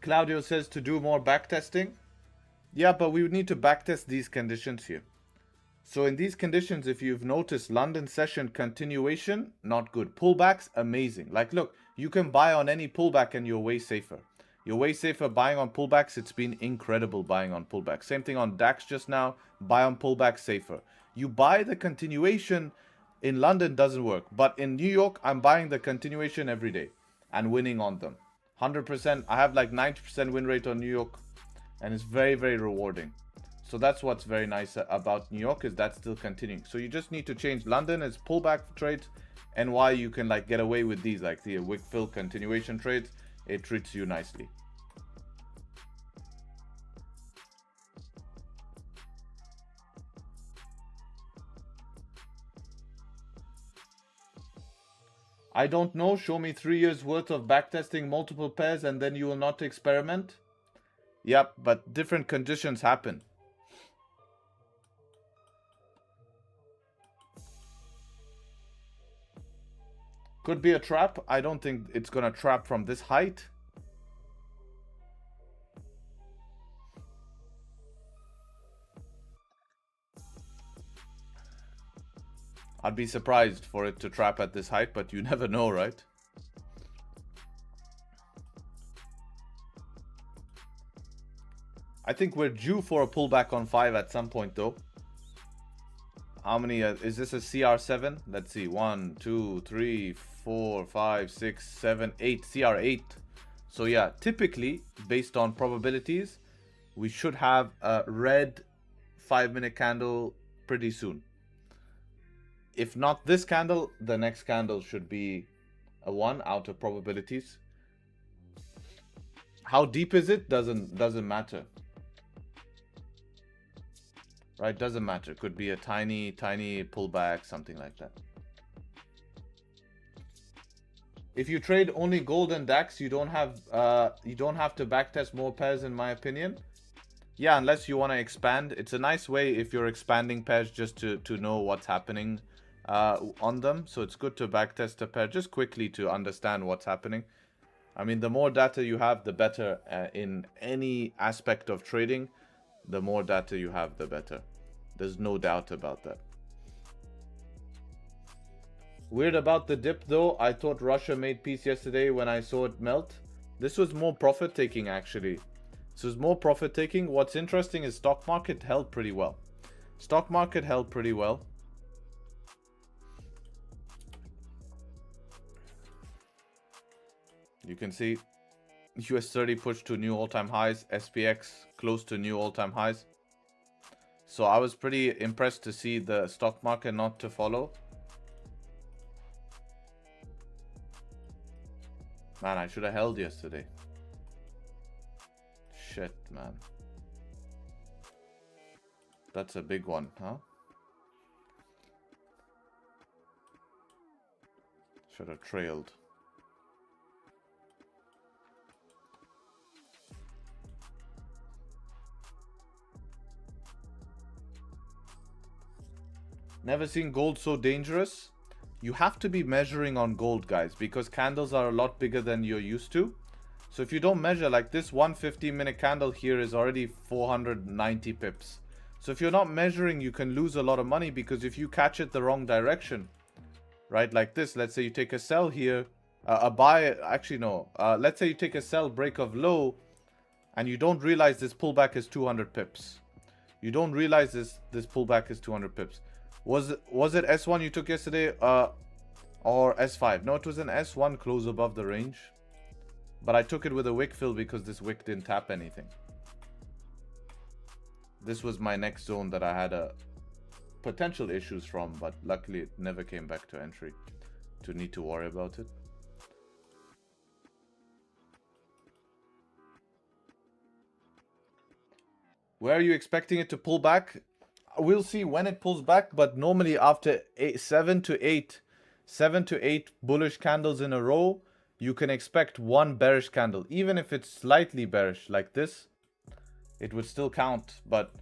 Claudio says to do more backtesting. Yeah, but we would need to backtest these conditions here. So in these conditions, if you've noticed, London session continuation, not good. Pullbacks, amazing. Like, look, you can buy on any pullback and you're way safer. You're way safer buying on pullbacks. It's been incredible buying on pullbacks. Same thing on DAX just now. Buy on pullbacks, safer. You buy the continuation in London, doesn't work. But in New York, I'm buying the continuation every day and winning on them. 100%. I have like 90% win rate on New York. And it's very, very rewarding. So that's what's very nice about New York, is that's still continuing. So you just need to change. London is pullback trades. NY, you can like get away with these, like the wick fill continuation trades. It treats you nicely. I don't know. Show me 3 years worth of backtesting multiple pairs and then you will not experiment. Yep, but different conditions happen. Could be a trap. I don't think it's gonna trap from this height. I'd be surprised for it to trap at this height, but you never know, right? I think we're due for a pullback on 5 at some point, though. How many? Is this a CR7? Let's see. 1, 2, 3, 4, 5, 6, 7, 8. CR8. So yeah, typically, based on probabilities, we should have a red 5-minute candle pretty soon. If not this candle, the next candle should be a 1 out of probabilities. How deep is it? Doesn't matter. right? Doesn't matter. Could be a tiny pullback, something like that. If you trade only gold and DAX, you don't have to backtest more pairs, in my opinion. Yeah, unless you want to expand. It's a nice way if you're expanding pairs just to know what's happening on them. So it's good to backtest a pair just quickly to understand what's happening. I mean, the more data you have, the better in any aspect of trading. The more data you have, the better. There's no doubt about that. Weird about the dip though. I thought Russia made peace yesterday when I saw it melt. This was more profit taking actually. This was more profit taking. What's interesting is stock market held pretty well. Stock market held pretty well. You can see US 30 pushed to new all-time highs. SPX close to new all-time highs. So I was pretty impressed to see the stock market not to follow. Man, I should have held yesterday. Shit, man. That's a big one, huh? Should have trailed. Never seen gold so dangerous. You have to be measuring on gold, guys, because candles are a lot bigger than you're used to. So if you don't measure, like this 150-minute candle here is already 490 pips. So if you're not measuring, you can lose a lot of money, because if you catch it the wrong direction, right, like this, let's say you take a sell here, a buy, actually no, let's say you take a sell break of low, and you don't realize this pullback is 200 pips. You don't realize this pullback is 200 pips. Was it S1 you took yesterday or S5? No, it was an S1 close above the range. But I took it with a wick fill because this wick didn't tap anything. This was my next zone that I had potential issues from, but luckily it never came back to entry to need to worry about it. Where are you expecting it to pull back? We'll see when it pulls back, but normally after 7 to 8 bullish candles in a row, you can expect one bearish candle. Even if it's slightly bearish like this, it would still count. But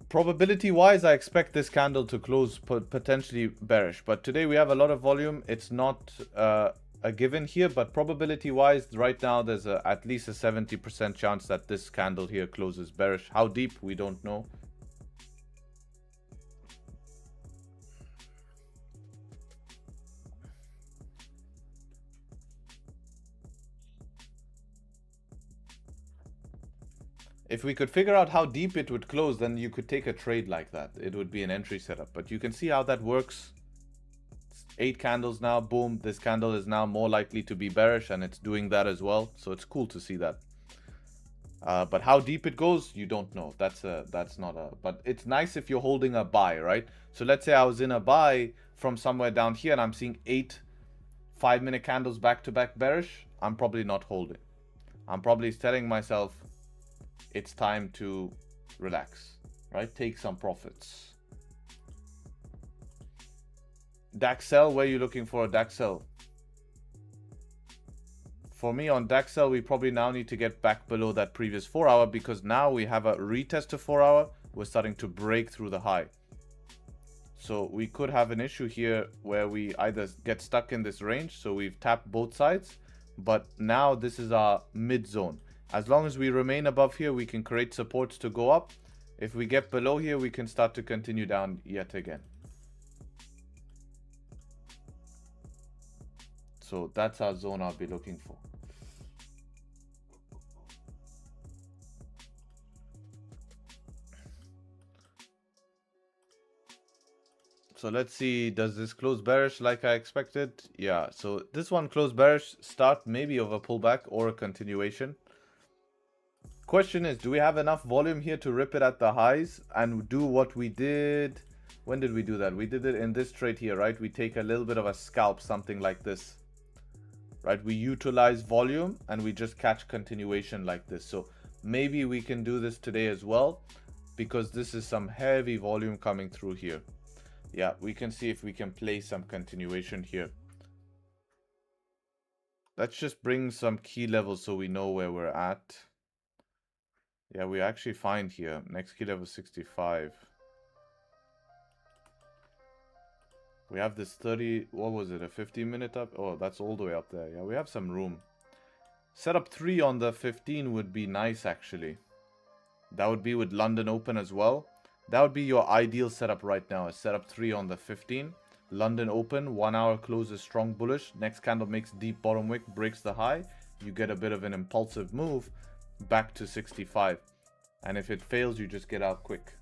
probability wise, I expect this candle to close potentially bearish. But today we have a lot of volume. It's not a given here, but probability wise right now there's at least a 70% chance that this candle here closes bearish. How deep, we don't know. If we could figure out how deep it would close, then you could take a trade like that. It would be an entry setup. But you can see how that works. It's 8 candles now. Boom. This candle is now more likely to be bearish, and it's doing that as well. So it's cool to see that. But how deep it goes, you don't know. That's not a... But it's nice if you're holding a buy, right? So let's say I was in a buy from somewhere down here, and I'm seeing 8 5-minute candles back-to-back bearish. I'm probably not holding. I'm probably telling myself, it's time to relax, right? Take some profits. DAX sell, where are you looking for a DAX sell? For me on DAX sell, we probably now need to get back below that previous 4-hour, because now we have a retest to 4-hour. We're starting to break through the high. So we could have an issue here where we either get stuck in this range. So we've tapped both sides, but now this is our mid zone. As long as we remain above here, we can create supports to go up. If we get below here, we can start to continue down yet again. So that's our zone I'll be looking for. So let's see, does this close bearish like I expected? Yeah, so this one closed bearish, start maybe of a pullback or a continuation. Question is, do we have enough volume here to rip it at the highs and do what we did? When did we do that? We did it in this trade here, right? We take a little bit of a scalp, something like this, right? We utilize volume and we just catch continuation like this. So maybe we can do this today as well. because this is some heavy volume coming through here. Yeah, we can see if we can play some continuation here. Let's just bring some key levels so we know where we're at. Yeah, we're actually fine here. Next key level 65. We have this 30, what was it, a 15-minute up? Oh, that's all the way up there. Yeah, we have some room. Setup 3 on the 15 would be nice, actually. That would be with London Open as well. That would be your ideal setup right now. A setup 3 on the 15. London Open, 1 hour closes strong bullish. Next candle makes deep bottom wick, breaks the high. You get a bit of an impulsive move back to 65. And if it fails, you just get out quick.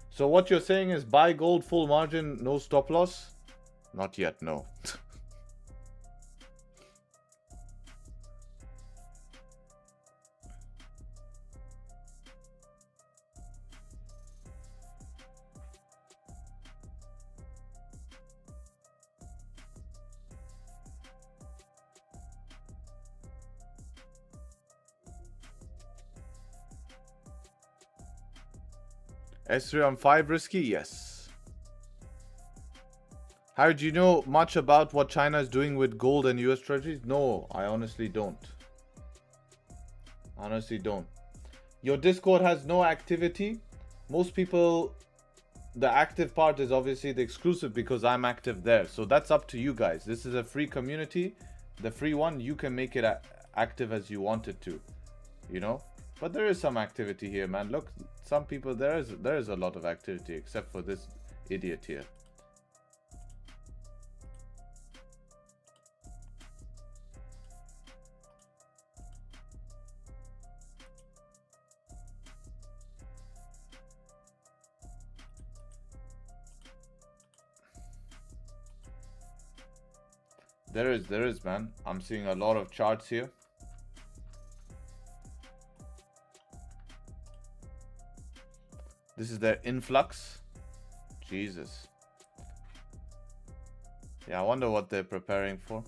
So what you're saying is buy gold full margin, no stop loss? Not yet, no. S3 on 5 risky? Yes. How do you know much about what China is doing with gold and US treasuries? No, I honestly don't. Honestly don't. Your Discord has no activity. Most people, the active part is obviously the exclusive because I'm active there. So that's up to you guys. This is a free community. The free one, you can make it active as you want it to. You know? But there is some activity here, man. Look, some people, there is a lot of activity, except for this idiot here. There is, man. I'm seeing a lot of charts here. This is their influx. Jesus. Yeah, I wonder what they're preparing for.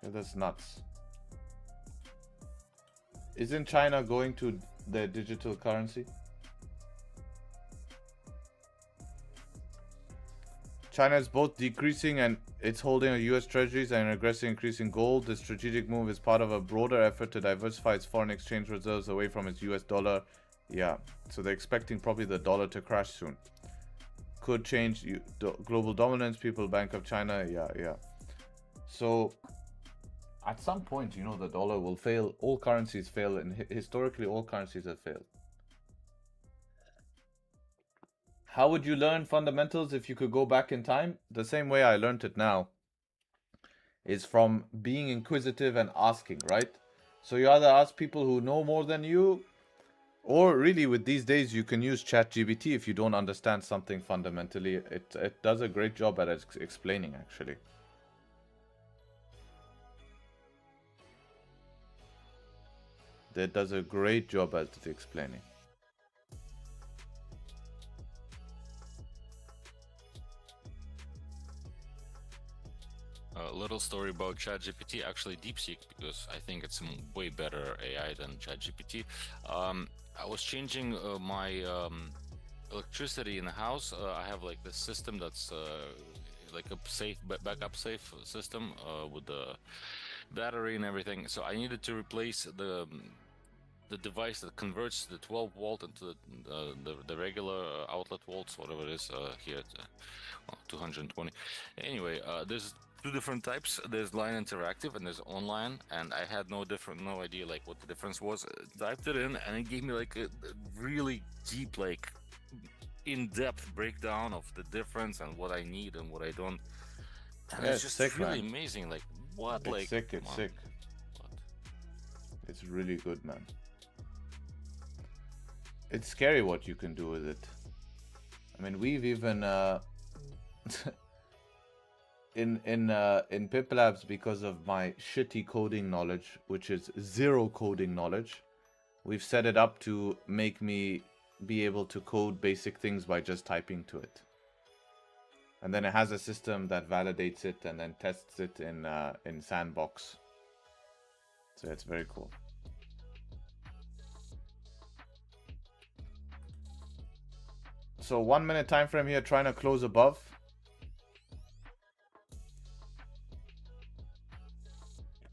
Yeah, that's nuts. Isn't China going to their digital currency? China is both decreasing and it's holding a US treasuries and aggressively increasing gold. The strategic move is part of a broader effort to diversify its foreign exchange reserves away from its US dollar. Yeah, so they're expecting probably the dollar to crash soon. Could change global dominance, People Bank of China. Yeah. So at some point, you know, the dollar will fail. All currencies fail, and historically all currencies have failed. How would you learn fundamentals if you could go back in time? The same way I learned it now is from being inquisitive and asking, right? So you either ask people who know more than you, or really with these days you can use ChatGPT if you don't understand something fundamentally. It does a great job at explaining, actually. It does a great job at explaining.
A little story about ChatGPT, actually DeepSeek, because I think it's a way better AI than ChatGPT. I was changing my electricity in the house. I have like this system that's like a safe backup safe system with the battery and everything. So I needed to replace the device that converts the 12 volt into the regular outlet volts, whatever it is here at 220. Anyway, there's two different types. There's line interactive and there's online, and I had no idea like what the difference was. Typed it in and it gave me like a really deep, like in-depth breakdown of the difference and what I need and what I don't. And
Yeah,
it's just
sick,
really
man.
amazing. Like what?
It's
like
sick. It's sick.
What?
It's really good, man. It's scary what you can do with it. I mean, we've even in Pip Labs, because of my shitty coding knowledge, which is zero coding knowledge, we've set it up to make me be able to code basic things by just typing to it. And then it has a system that validates it and then tests it in Sandbox. So it's very cool. So 1 minute time frame here, trying to close above.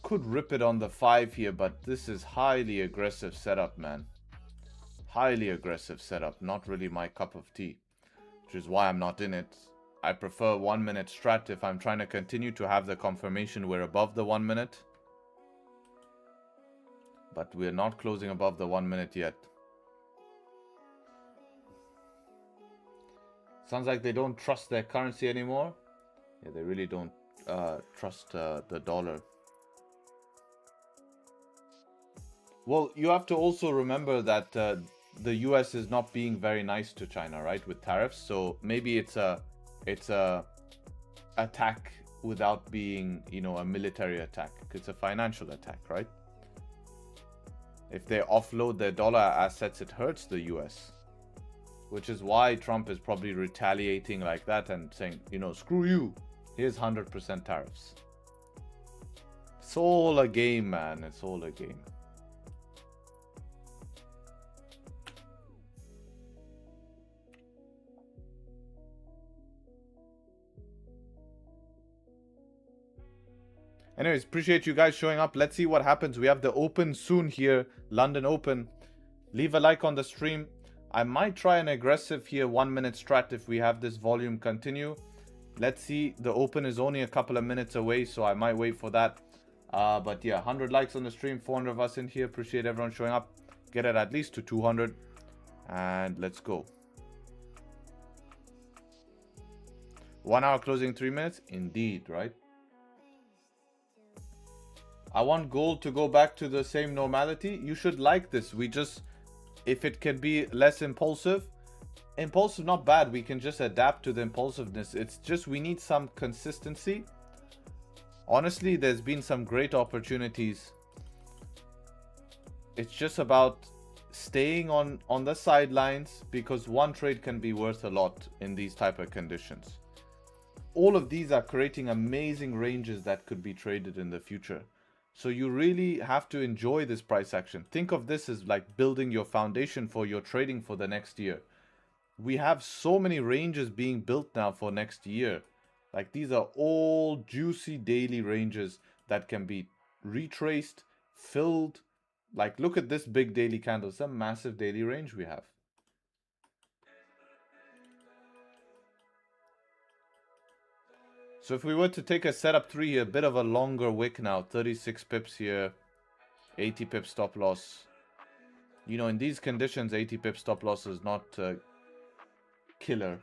Could rip it on the 5 here, but this is highly aggressive setup, man. Highly aggressive setup. Not really my cup of tea, which is why I'm not in it. I prefer 1 minute strat if I'm trying to continue to have the confirmation we're above the 1 minute. But we're not closing above the 1 minute yet. Sounds like they don't trust their currency anymore. Yeah, they really don't trust the dollar. Well, you have to also remember that the US is not being very nice to China, right, with tariffs. So maybe it's a attack without being, you know, a military attack. It's a financial attack, right? If they offload their dollar assets, it hurts the US. Which is why Trump is probably retaliating like that and saying, you know, screw you. Here's 100% tariffs. It's all a game, man. It's all a game. Anyways, appreciate you guys showing up. Let's see what happens. We have the Open soon here, London Open. Leave a like on the stream. I might try an aggressive here 1 minute strat if we have this volume continue. Let's see. The Open is only a couple of minutes away, so I might wait for that. But yeah, 100 likes on the stream, 400 of us in here. Appreciate everyone showing up. Get it at least to 200. And let's go. 1 hour closing 3 minutes. Indeed, right? I want gold to go back to the same normality. You should like this. We just, if it can be less impulsive, not bad. We can just adapt to the impulsiveness. It's just we need some consistency. Honestly, there's been some great opportunities. It's just about staying on the sidelines, because one trade can be worth a lot in these type of conditions. All of these are creating amazing ranges that could be traded in the future. So you really have to enjoy this price action. Think of this as like building your foundation for your trading for the next year. We have so many ranges being built now for next year. Like these are all juicy daily ranges that can be retraced, filled. Like look at this big daily candle. It's a massive daily range we have. So if we were to take a setup 3 here, a bit of a longer wick now, 36 pips here, 80 pips stop loss. You know, in these conditions, 80 pips stop loss is not killer.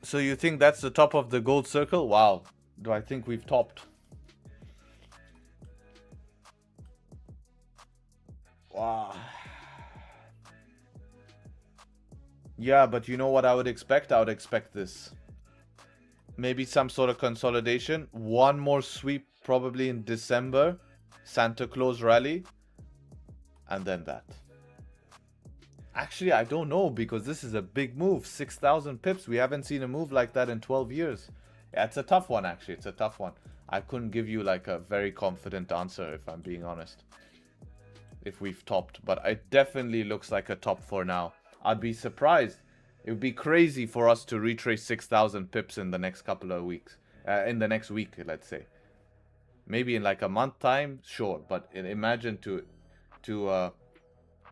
So you think that's the top of the gold circle? Wow. Do I think we've topped? Wow. Yeah, but you know what I would expect? I would expect this. Maybe some sort of consolidation. One more sweep probably in December. Santa Claus rally. And then that. Actually, I don't know, because this is a big move. 6,000 pips. We haven't seen a move like that in 12 years. Yeah, it's a tough one, actually. It's a tough one. I couldn't give you like a very confident answer, if I'm being honest. If we've topped. But it definitely looks like a top for now. I'd be surprised. It would be crazy for us to retrace 6,000 pips in the next couple of weeks. In the next week, let's say. Maybe in like a month time, sure. But imagine to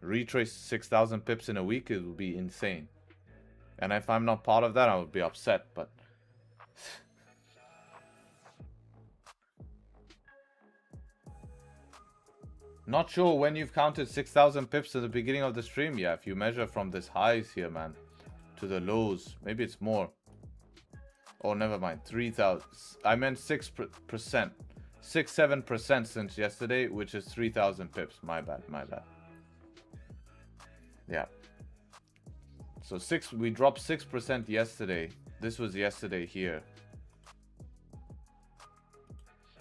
retrace 6,000 pips in a week, it would be insane. And if I'm not part of that, I would be upset. But not sure when you've counted 6,000 pips at the beginning of the stream. Yeah, if you measure from this highs here, man, to the lows, maybe it's more. Oh, never mind. 3,000. I meant 6%. 6-7% since yesterday, which is 3,000 pips. My bad, my bad. Yeah. So we dropped 6% yesterday. This was yesterday here.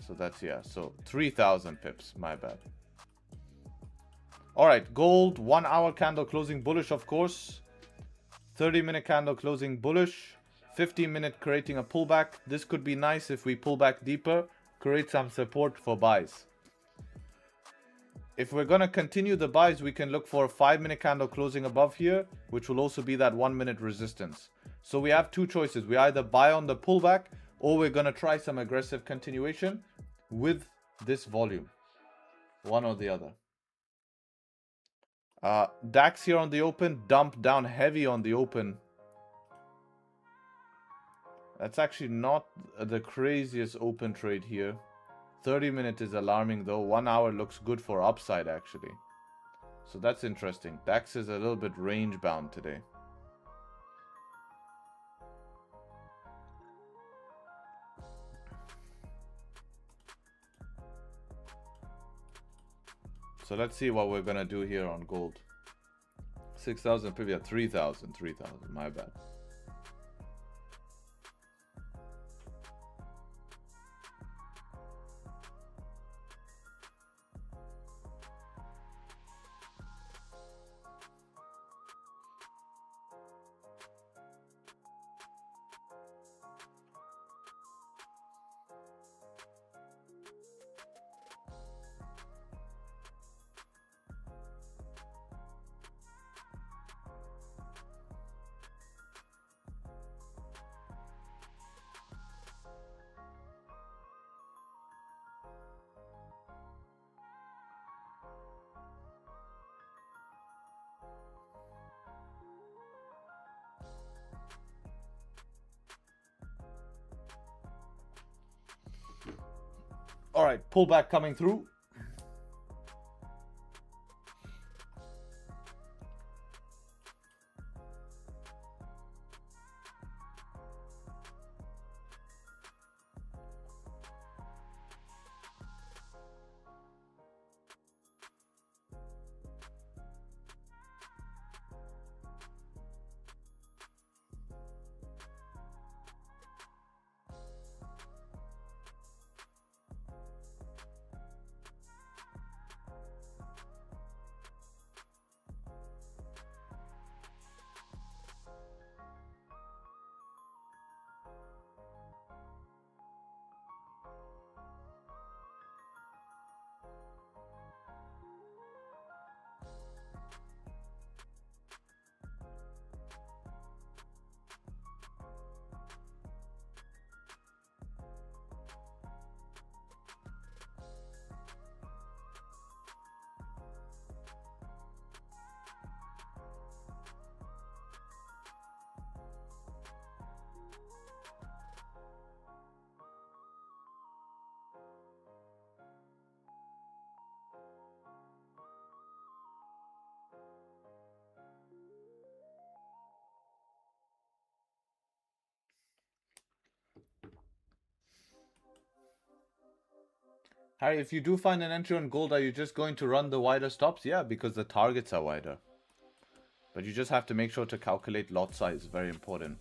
So that's, yeah. So 3,000 pips. My bad. All right, gold, 1 hour candle closing bullish, of course. 30-minute candle closing bullish. 15-minute creating a pullback. This could be nice if we pull back deeper, create some support for buys. If we're going to continue the buys, we can look for a 5-minute candle closing above here, which will also be that 1-minute resistance. So we have two choices. We either buy on the pullback, or we're going to try some aggressive continuation with this volume. One or the other. DAX here on the open, dumped down heavy on the open. That's actually not the craziest open trade here. 30-minute is alarming though. 1 hour looks good for upside actually. So that's interesting. DAX is a little bit range bound today. So let's see what we're gonna do here on gold. 6,000, maybe 3,000, my bad. All right, pullback coming through. Harry, if you do find an entry on gold, are you just going to run the wider stops? Yeah, because the targets are wider. But you just have to make sure to calculate lot size. Very important.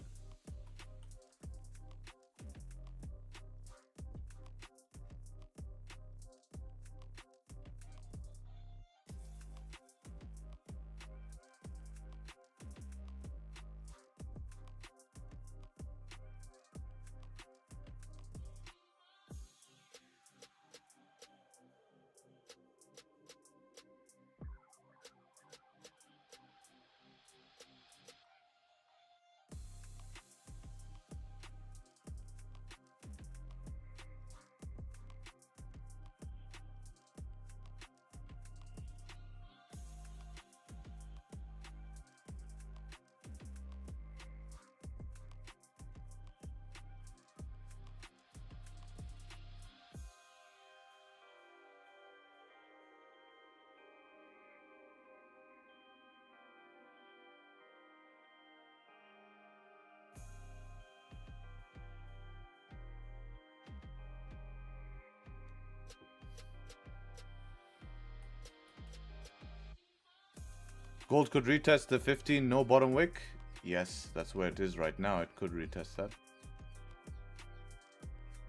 Gold could retest the 15 no bottom wick. Yes, that's where it is right now. It could retest that.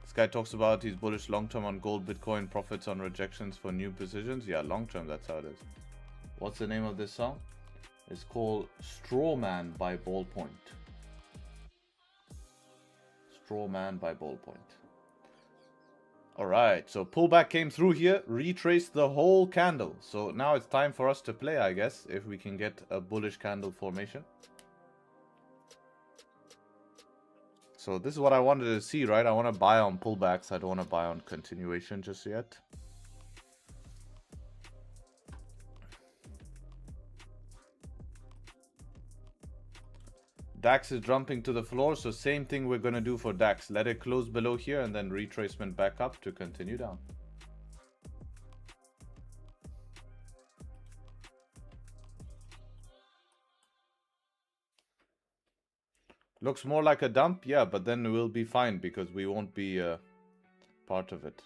This guy talks about he's bullish long term on gold, Bitcoin, profits on rejections for new positions. Yeah, long term, that's how it is. What's the name of this song? It's called Straw Man by Ballpoint. Straw Man by Ballpoint. Alright, so pullback came through here, retraced the whole candle. So now it's time for us to play, I guess, if we can get a bullish candle formation. So this is what I wanted to see, right? I want to buy on pullbacks. I don't want to buy on continuation just yet. DAX is jumping to the floor, so same thing we're going to do for DAX. Let it close below here and then retracement back up to continue down. Looks more like a dump, yeah, but then we'll be fine because we won't be part of it.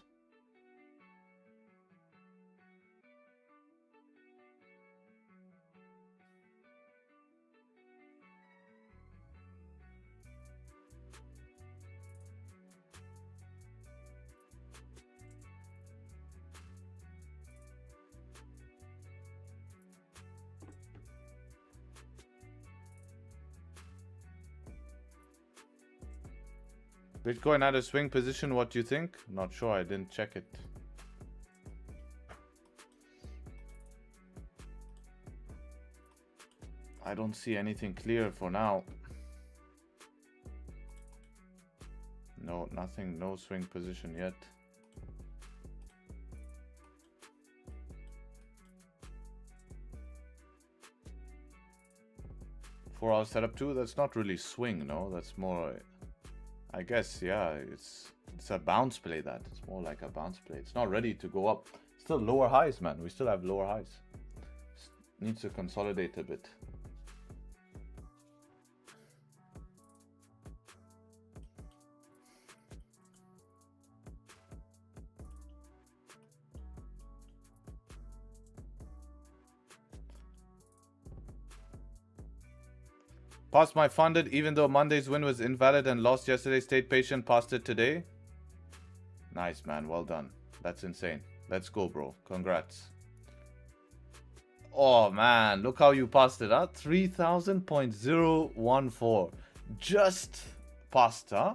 Bitcoin had a swing position, what do you think? Not sure, I didn't check it. I don't see anything clear for now. No, nothing, no swing position yet. Four-hour setup too, that's not really swing, no? That's more... I guess, yeah, it's a bounce play that. It's more like a bounce play. It's not ready to go up. Still lower highs, man. We still have lower highs. Needs to consolidate a bit. Passed my funded, even though Monday's win was invalid and lost yesterday. Stayed patient, passed it today. Nice, man. Well done. That's insane. Let's go, bro. Congrats. Oh, man. Look how you passed it, huh? 3000.014. Just passed, huh?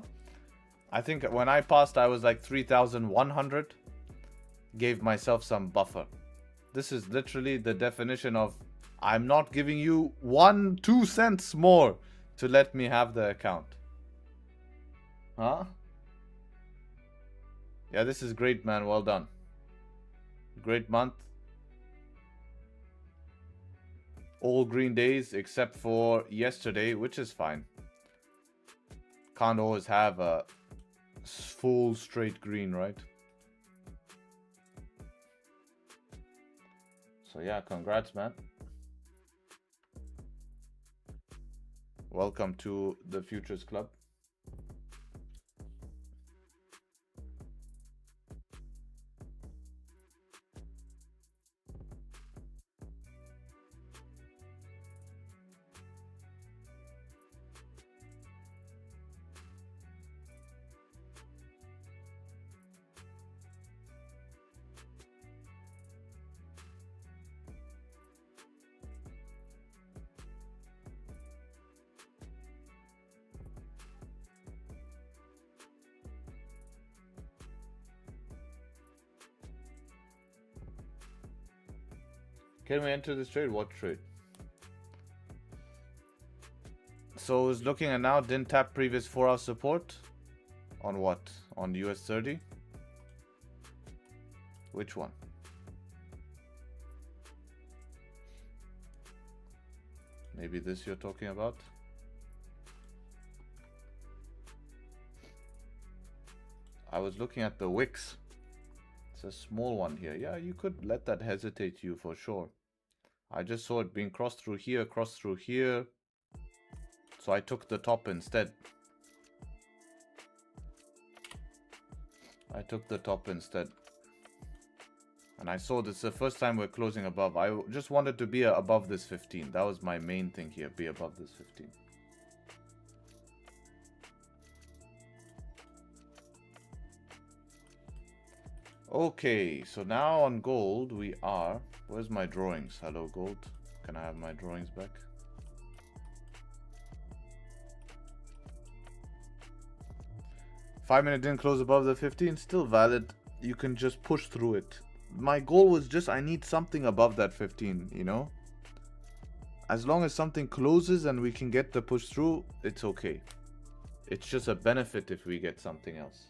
I think when I passed, I was like 3100. Gave myself some buffer. This is literally the definition of I'm not giving you 1-2 cents more to let me have the account. Huh? Yeah, this is great, man. Well done. Great month. All green days except for yesterday, which is fine. Can't always have a full straight green, right? So yeah, congrats, man. Welcome to the Futures Club. Can we enter this trade? What trade? So it's looking at now, didn't tap previous 4-hour support. On what? On US 30? Which one? Maybe this you're talking about? I was looking at the wicks. It's a small one here. Yeah, you could let that hesitate you for sure. I just saw it being crossed through here, so I took the top instead. And I saw this the first time we're closing above. I just wanted to be above this 15. That was my main thing here, be above this 15. Okay, so now on gold we are, Where's my drawings? Hello, gold. Can I have my drawings back? Five-minute didn't close above the 15. Still valid. You can just push through it. My goal was just I need something above that 15, you know? As long as something closes and we can get the push through, it's okay. It's just a benefit if we get something else.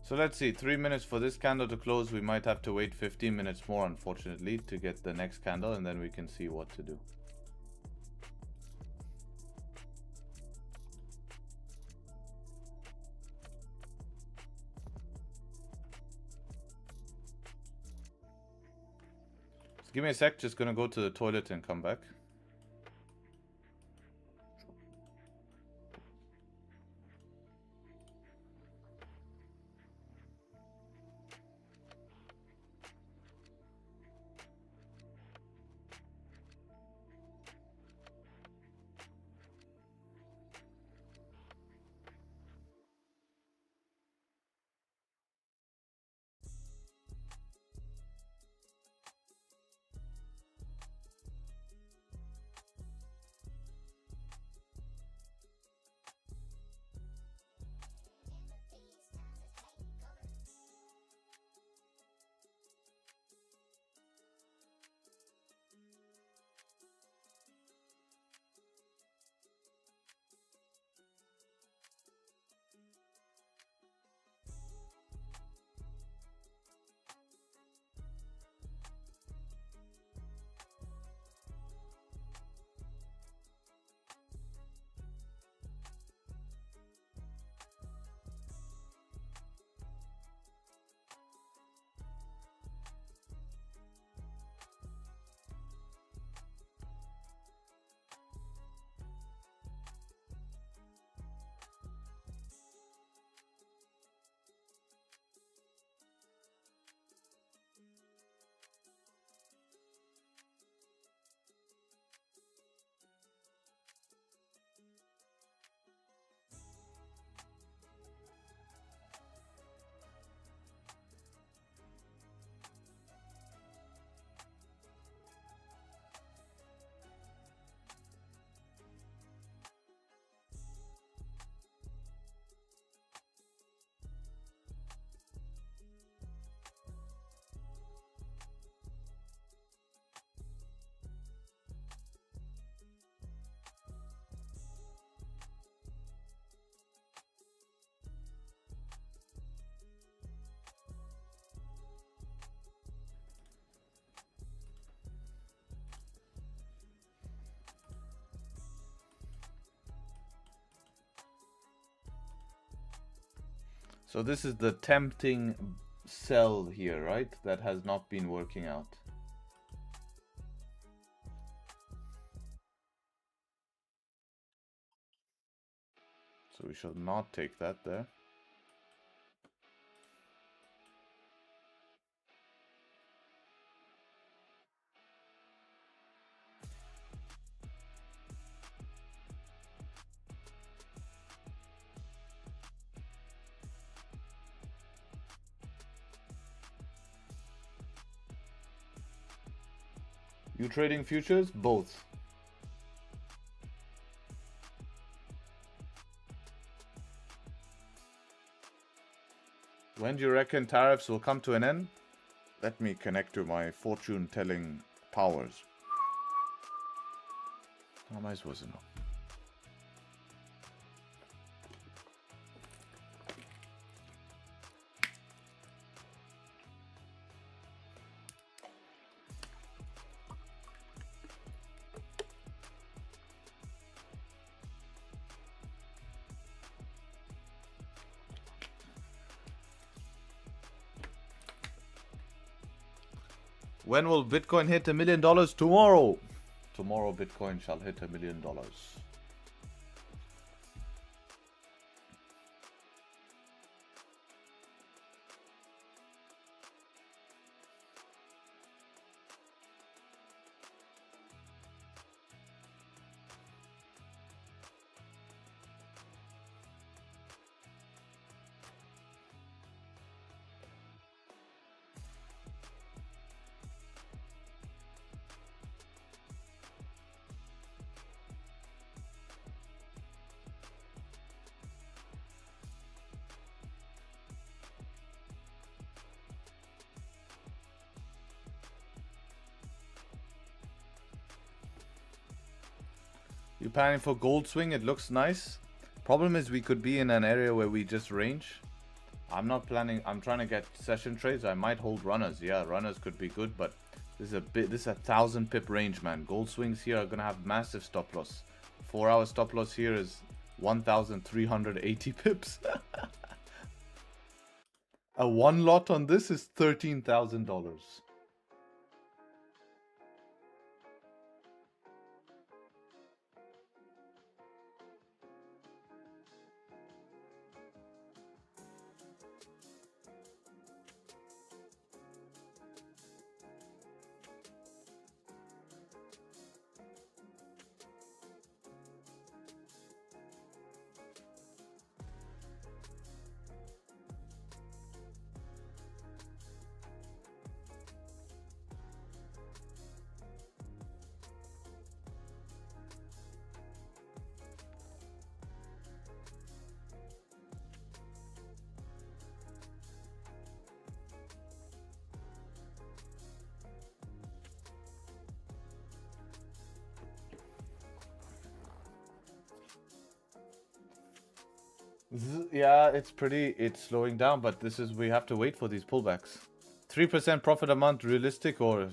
So let's see, 3 minutes for this candle to close. We might have to wait 15 minutes more, unfortunately, to get the next candle, and then we can see what to do. Just give me a sec, just gonna go to the toilet and come back. So this is the tempting sell here, right? That has not been working out. So we should not take that there. You trading futures? Both. When do you reckon tariffs will come to an end? Let me connect to my fortune-telling powers. How am I supposed to know? When will Bitcoin hit $1 million? Tomorrow. Tomorrow Bitcoin shall hit $1 million. You planning for gold swing? It looks nice. Problem is we could be in an area where we just range. I'm not planning. I'm trying to get session trades. I might hold runners. Yeah, runners could be good, but this is a bit. This is a 1,000 pip range, man. Gold swings here are gonna have massive stop loss. 4-hour stop loss here is 1,380 pips. A one lot on this is $13,000. Yeah, it's slowing down, but we have to wait for these pullbacks. 3% profit a month, realistic or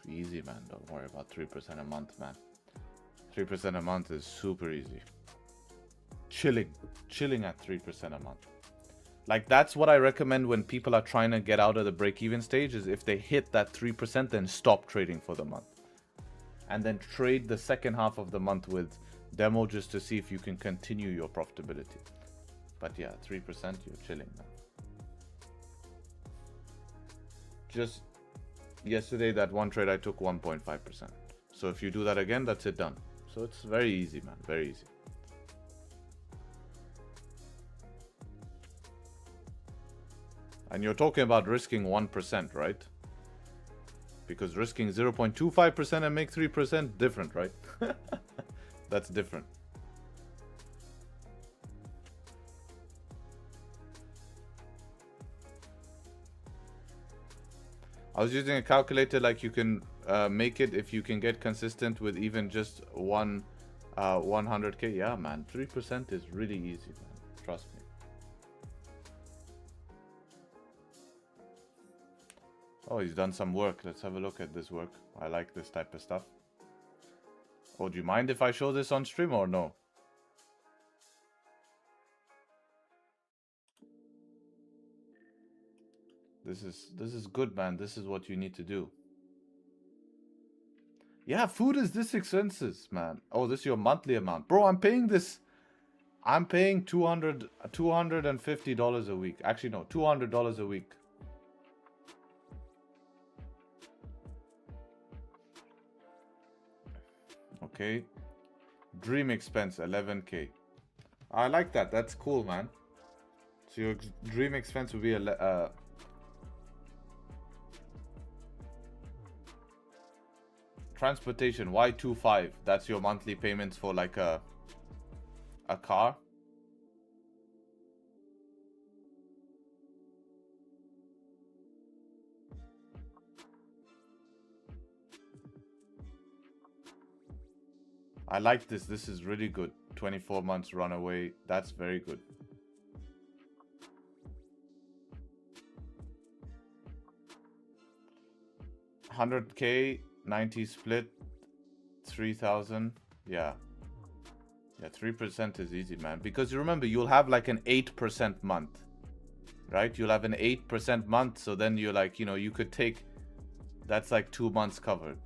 easy, man? Don't worry about 3% a month, man. 3% a month is super easy. Chilling at 3% a month. Like, that's what I recommend when people are trying to get out of the break-even stage, is if they hit that 3%, then stop trading for the month. And then trade the second half of the month with demo just to see if you can continue your profitability. But yeah, 3%, you're chilling now. Just yesterday, that one trade I took 1.5%. So if you do that again, that's it done. So it's very easy, man. Very easy. And you're talking about risking 1%, right? Because risking 0.25% and make 3%, different, right? That's different. I was using a calculator, like you can make it if you can get consistent with even just 100k. Yeah, man, 3% is really easy, man. Trust me. Oh, he's done some work. Let's have a look at this work. I like this type of stuff. Oh, do you mind if I show this on stream or no? This is good, man. This is what you need to do. Yeah, food is this expensive, man. Oh, this is your monthly amount. Bro, I'm paying this. I'm paying $250 a week. Actually, no, $200 a week. Okay. Dream expense, 11k. I like that. That's cool, man. So your dream expense would be transportation, Y25. That's your monthly payments for like a car. I like this. This is really good. 24 months runaway. That's very good. $100k, 90 split, 3,000. Yeah. Yeah, 3% is easy, man. Because you remember, you'll have like an 8% month, right? You'll have an 8% month. So then you're like, you know, you could take That's like 2 months covered.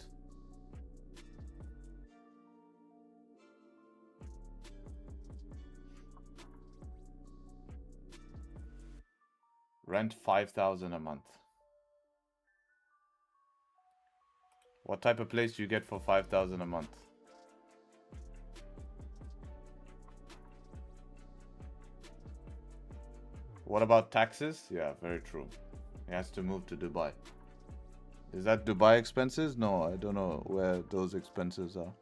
Rent 5,000 a month. What type of place do you get for 5,000 a month? What about taxes? Yeah, very true. He has to move to Dubai. Is that Dubai expenses? No, I don't know where those expenses are.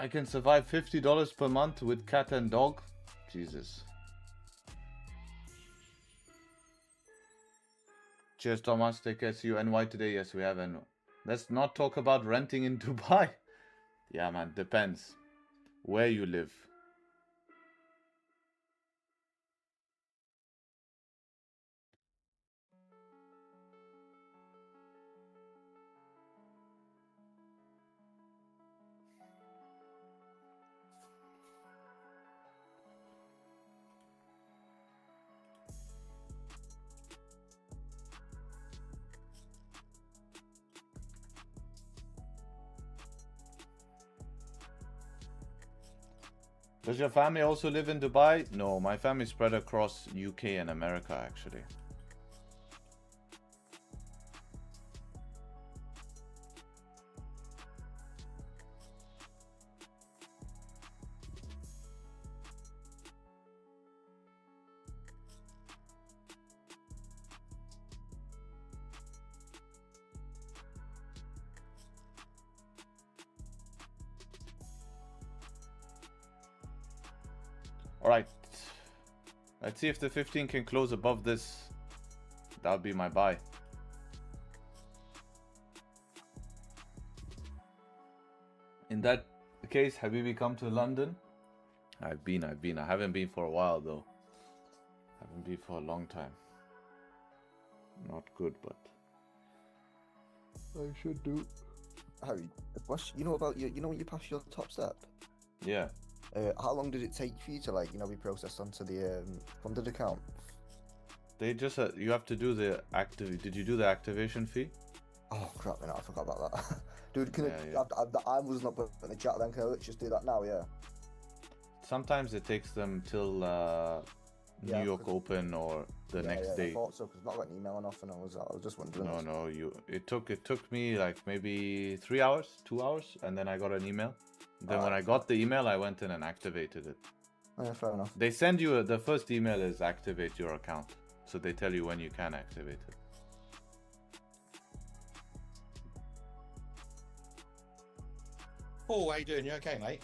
I can survive $50 per month with cat and dog. Jesus. Cheers, Thomas. Take care. See you NY today. Yes, we have NY. Let's not talk about renting in Dubai. Yeah, man. Depends where you live. Does your family also live in Dubai? No, my family spread across UK and America, actually. Alright. Let's see if the 15 can close above this. That would be my buy. In that case, have you come to London? I've been. I haven't been for a while though. Haven't been for a long time. Not good, but I should do.
Harry, a question. You know about you know when you pass your top step?
Yeah.
How long did it take for you to be processed onto the funded account?
They just you have to do the active. Did you do the activation fee?
Oh crap! Man, I forgot about that. Dude, can
Yeah,
I was not put in the chat. Then can I just do that now? Yeah.
Sometimes it takes them till New York Open or the next day.
I thought so because I've not got an email or nothing. I was just wondering.
No, it took me like maybe 3 hours, 2 hours, and then I got an email. Then when I got the email, I went in and activated it.
Yeah, fair enough.
They send you the first email is activate your account. So they tell you when you can activate it.
Paul, how you doing? You okay, mate?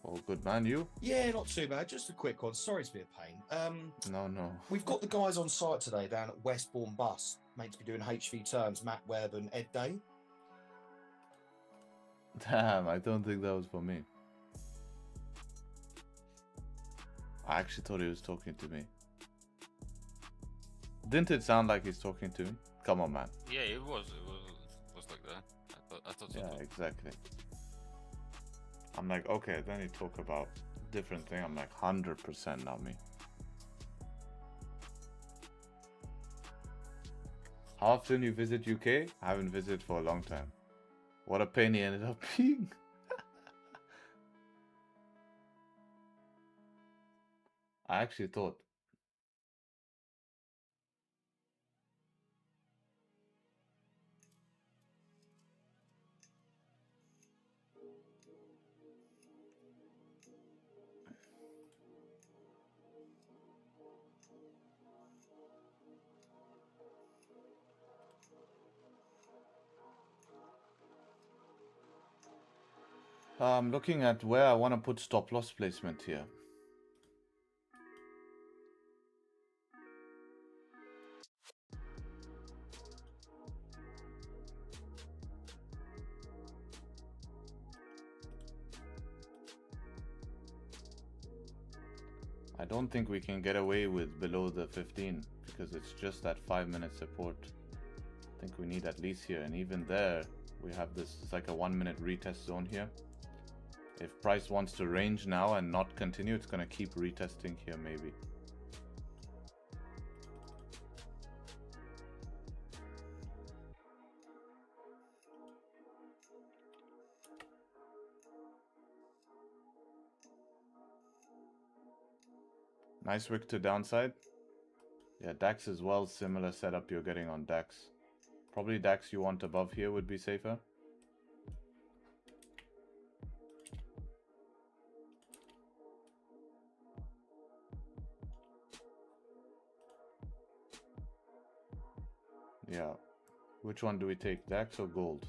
Oh, good man, you?
Yeah, not too bad. Just a quick one. Sorry to be a pain.
No.
We've got the guys on site today down at Westbourne Bus, meant to be doing HV terms, Matt Webb and Ed Day.
Damn, I don't think that was for me. I actually thought he was talking to me. Didn't it sound like he's talking to me? Come on, man.
Yeah, it was like that. I thought so.
Yeah,
too.
exactly. I'm like, okay, then you talk about different thing. I'm like 100% not me. How often you visit UK? I haven't visited for a long time. What a pain he ended up being. I actually thought. I'm looking at where I want to put stop loss placement here. I don't think we can get away with below the 15 because it's just that 5-minute support. I think we need at least here, and even there we have this, it's like a 1-minute retest zone here. If price wants to range now and not continue, it's going to keep retesting here maybe. Nice wick to downside. Yeah, DAX as well, similar setup you're getting on DAX. Probably DAX you want above here would be safer. Yeah. Which one do we take, DAX or gold?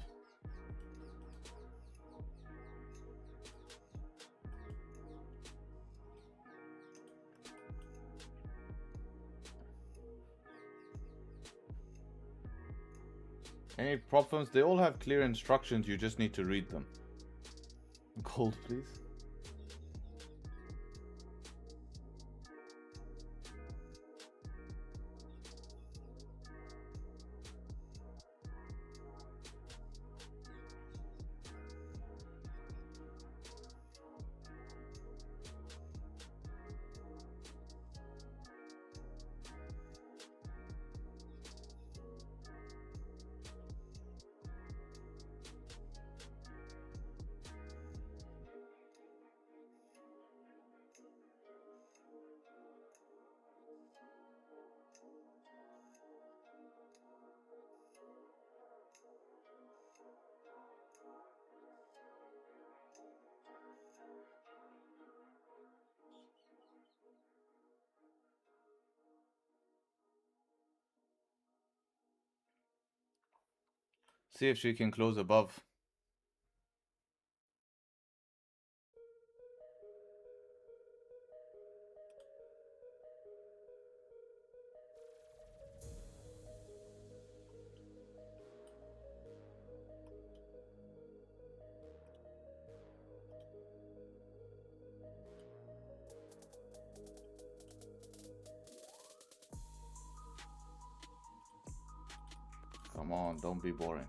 Any problems? They all have clear instructions, you just need to read them. Gold, please. See if she can close above. Come on, don't be boring.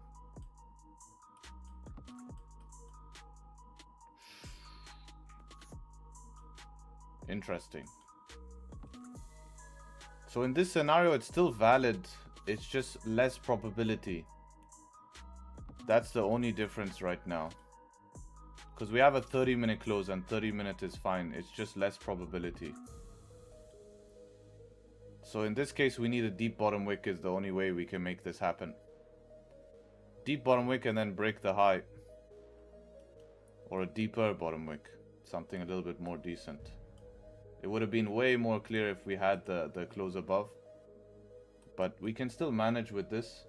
Interesting. So in this scenario, it's still valid. It's just less probability. That's the only difference right now. Because we have a 30-minute close and 30-minute is fine. It's just less probability. So in this case, we need a deep bottom wick is the only way we can make this happen. Deep bottom wick and then break the high. Or a deeper bottom wick. Something a little bit more decent. It would have been way more clear if we had the close above. but we can still manage with this.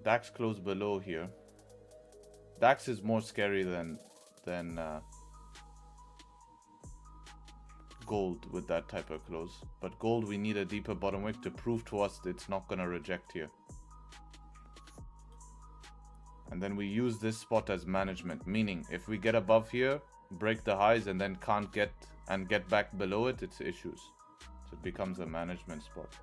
DAX close below here. DAX is more scary than gold with that type of close. But gold, we need a deeper bottom wick to prove to us that it's not going to reject here. And then we use this spot as management, meaning if we get above here, break the highs, and then can't get back below it, it's issues. So it becomes a management spot.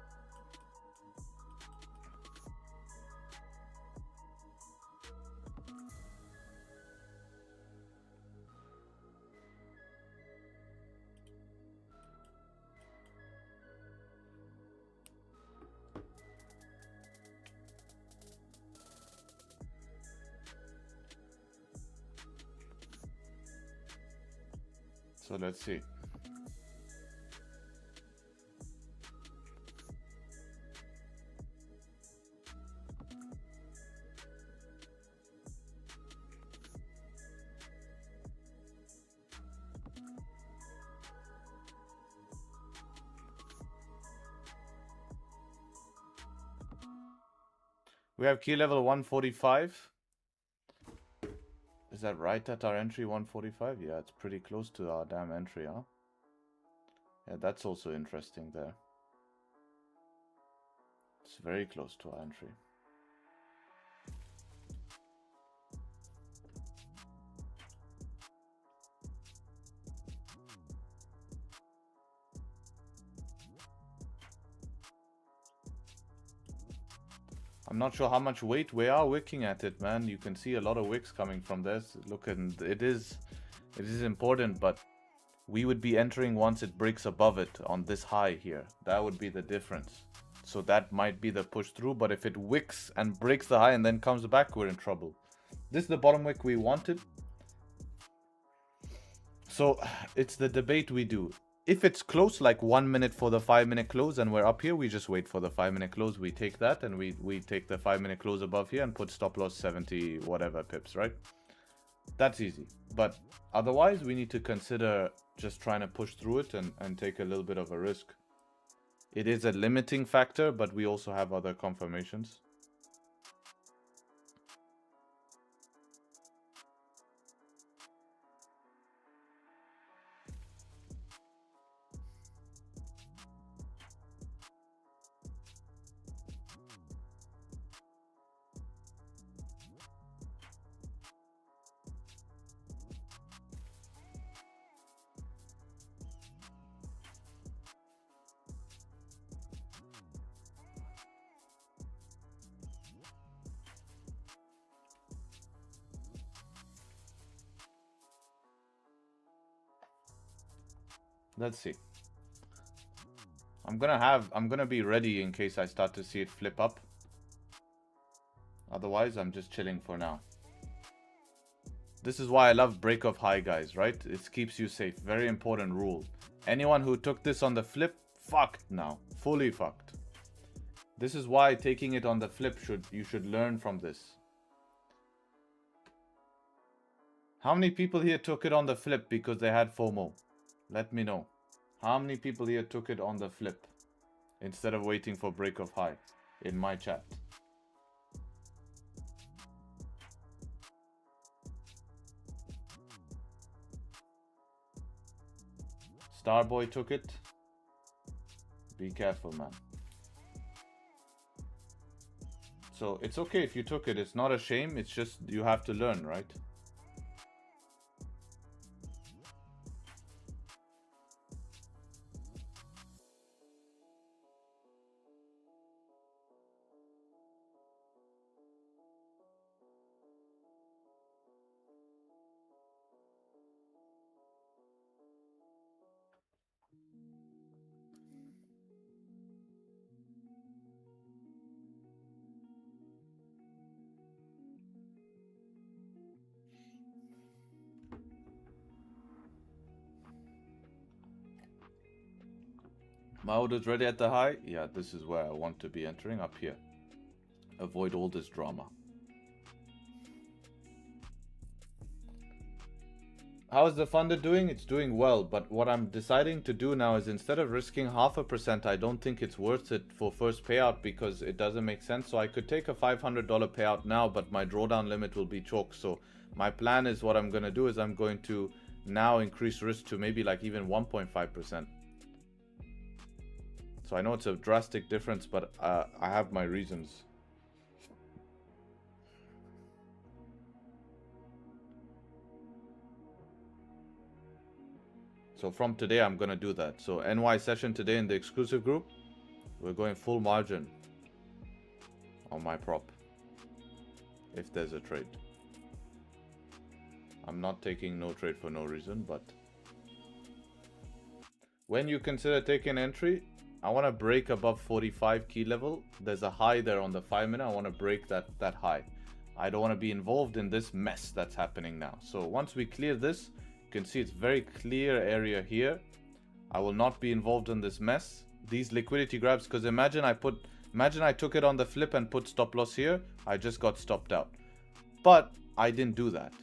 So let's see. We have key level 145. Is that right at our entry 145? Yeah, it's pretty close to our damn entry, huh? Yeah, that's also interesting there. It's very close to our entry. I'm not sure how much weight we are wicking at it, man. You can see a lot of wicks coming from this. Look, and it is important, but we would be entering once it breaks above it on this high here. That would be the difference. So that might be the push through, but if it wicks and breaks the high and then comes back, we're in trouble. This is the bottom wick we wanted. So it's the debate we do. If it's close, like 1 minute for the 5-minute close and we're up here, we just wait for the 5-minute close. We take that and we take the 5-minute close above here and put stop loss 70 whatever pips, right? That's easy. But otherwise, we need to consider just trying to push through it and take a little bit of a risk. It is a limiting factor, but we also have other confirmations. Let's see. I'm gonna be ready in case I start to see it flip up. Otherwise, I'm just chilling for now. This is why I love break of high, guys, right? It keeps you safe. Very important rule. Anyone who took this on the flip, fucked now. Fully fucked. This is why taking it on the flip you should learn from this. How many people here took it on the flip because they had FOMO? Let me know. How many people here took it on the flip instead of waiting for break of high in my chat? Starboy took it. Be careful, man. So it's okay if you took it. It's not a shame. It's just you have to learn, right? My order's ready at the high. Yeah, this is where I want to be entering, up here. Avoid all this drama. How is the funder doing? It's doing well, but what I'm deciding to do now is instead of risking 0.5%, I don't think it's worth it for first payout because it doesn't make sense. So I could take a $500 payout now, but my drawdown limit will be choked. So my plan is what I'm going to do is I'm going to now increase risk to maybe like even 1.5%. So I know it's a drastic difference, but I have my reasons. So from today, I'm going to do that. So NY session today in the exclusive group, we're going full margin on my prop. If there's a trade. I'm not taking no trade for no reason, but when you consider taking entry, I want to break above 45 key level. There's a high there on the 5 minute. I want to break that high. I don't want to be involved in this mess that's happening now. So once we clear this, you can see it's very clear area here. I will not be involved in this mess. These liquidity grabs, because imagine I took it on the flip and put stop loss here. I just got stopped out. But I didn't do that.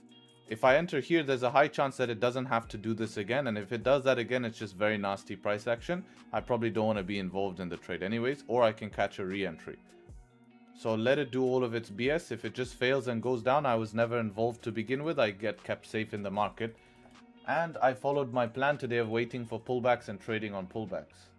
If I enter here, there's a high chance that it doesn't have to do this again. And if it does that again, it's just very nasty price action. I probably don't want to be involved in the trade anyways, or I can catch a re-entry. So let it do all of its BS. If it just fails and goes down, I was never involved to begin with. I get kept safe in the market. And I followed my plan today of waiting for pullbacks and trading on pullbacks.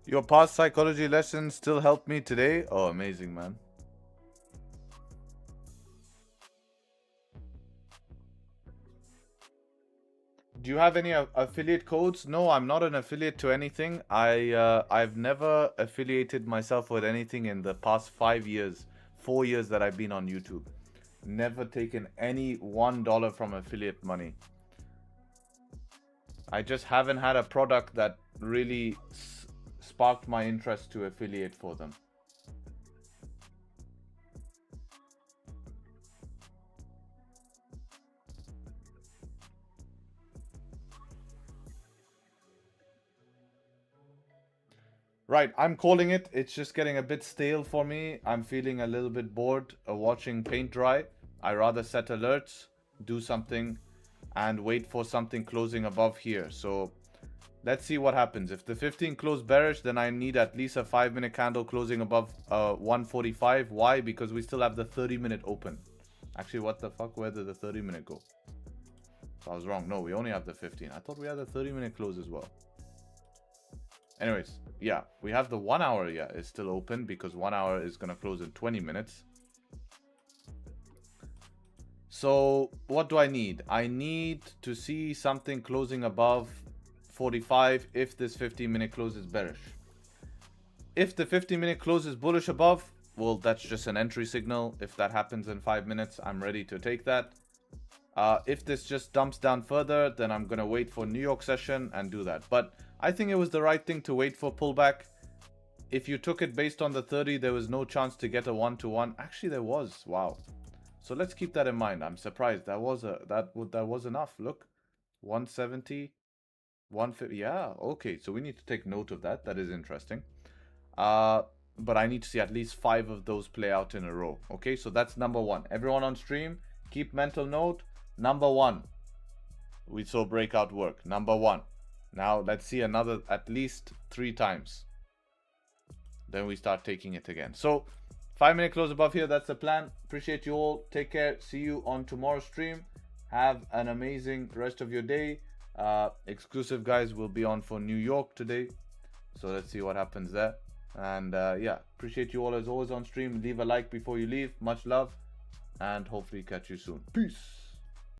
Your past psychology lessons still help me today? Oh, amazing, man. Do you have any affiliate codes? No, I'm not an affiliate to anything. I've never affiliated myself with anything in the past 5 years, 4 years that I've been on YouTube. Never taken any $1 from affiliate money. I just haven't had a product that really sparked my interest to affiliate for them. Right, I'm calling it. It's just getting a bit stale for me. I'm feeling a little bit bored of watching paint dry. I rather set alerts, do something, and wait for something closing above here. So let's see what happens. If the 15 closed bearish, then I need at least a 5-minute candle closing above 145. Why? Because we still have the 30-minute open. Actually, what the fuck? Where did the 30-minute go? So I was wrong. No, we only have the 15. I thought we had the 30-minute close as well. Anyways, yeah, we have the 1 hour. Yeah, it's still open because 1 hour is going to close in 20 minutes. So what do I need? I need to see something closing above 45 if this 15-minute close is bearish. If the 15-minute close is bullish above, well, that's just an entry signal. If that happens in 5 minutes, I'm ready to take that. If this just dumps down further, then I'm going to wait for New York session and do that. But I think it was the right thing to wait for pullback. If you took it based on the 30, there was no chance to get a 1-to-1. Actually, there was. Wow. So let's keep that in mind. I'm surprised. That was enough. Look, 170, 150. Yeah, okay. So we need to take note of that. That is interesting. But I need to see at least 5 of those play out in a row. Okay, so that's number 1. Everyone on stream, keep mental note. Number 1, we saw breakout work. Number 1. Now let's see another at least 3 times. Then we start taking it again. So 5-minute close above here. That's the plan. Appreciate you all. Take care. See you on tomorrow's stream. Have an amazing rest of your day. Exclusive guys will be on for New York today. So let's see what happens there. And yeah, appreciate you all as always on stream. Leave a like before you leave. Much love. And hopefully catch you soon. Peace.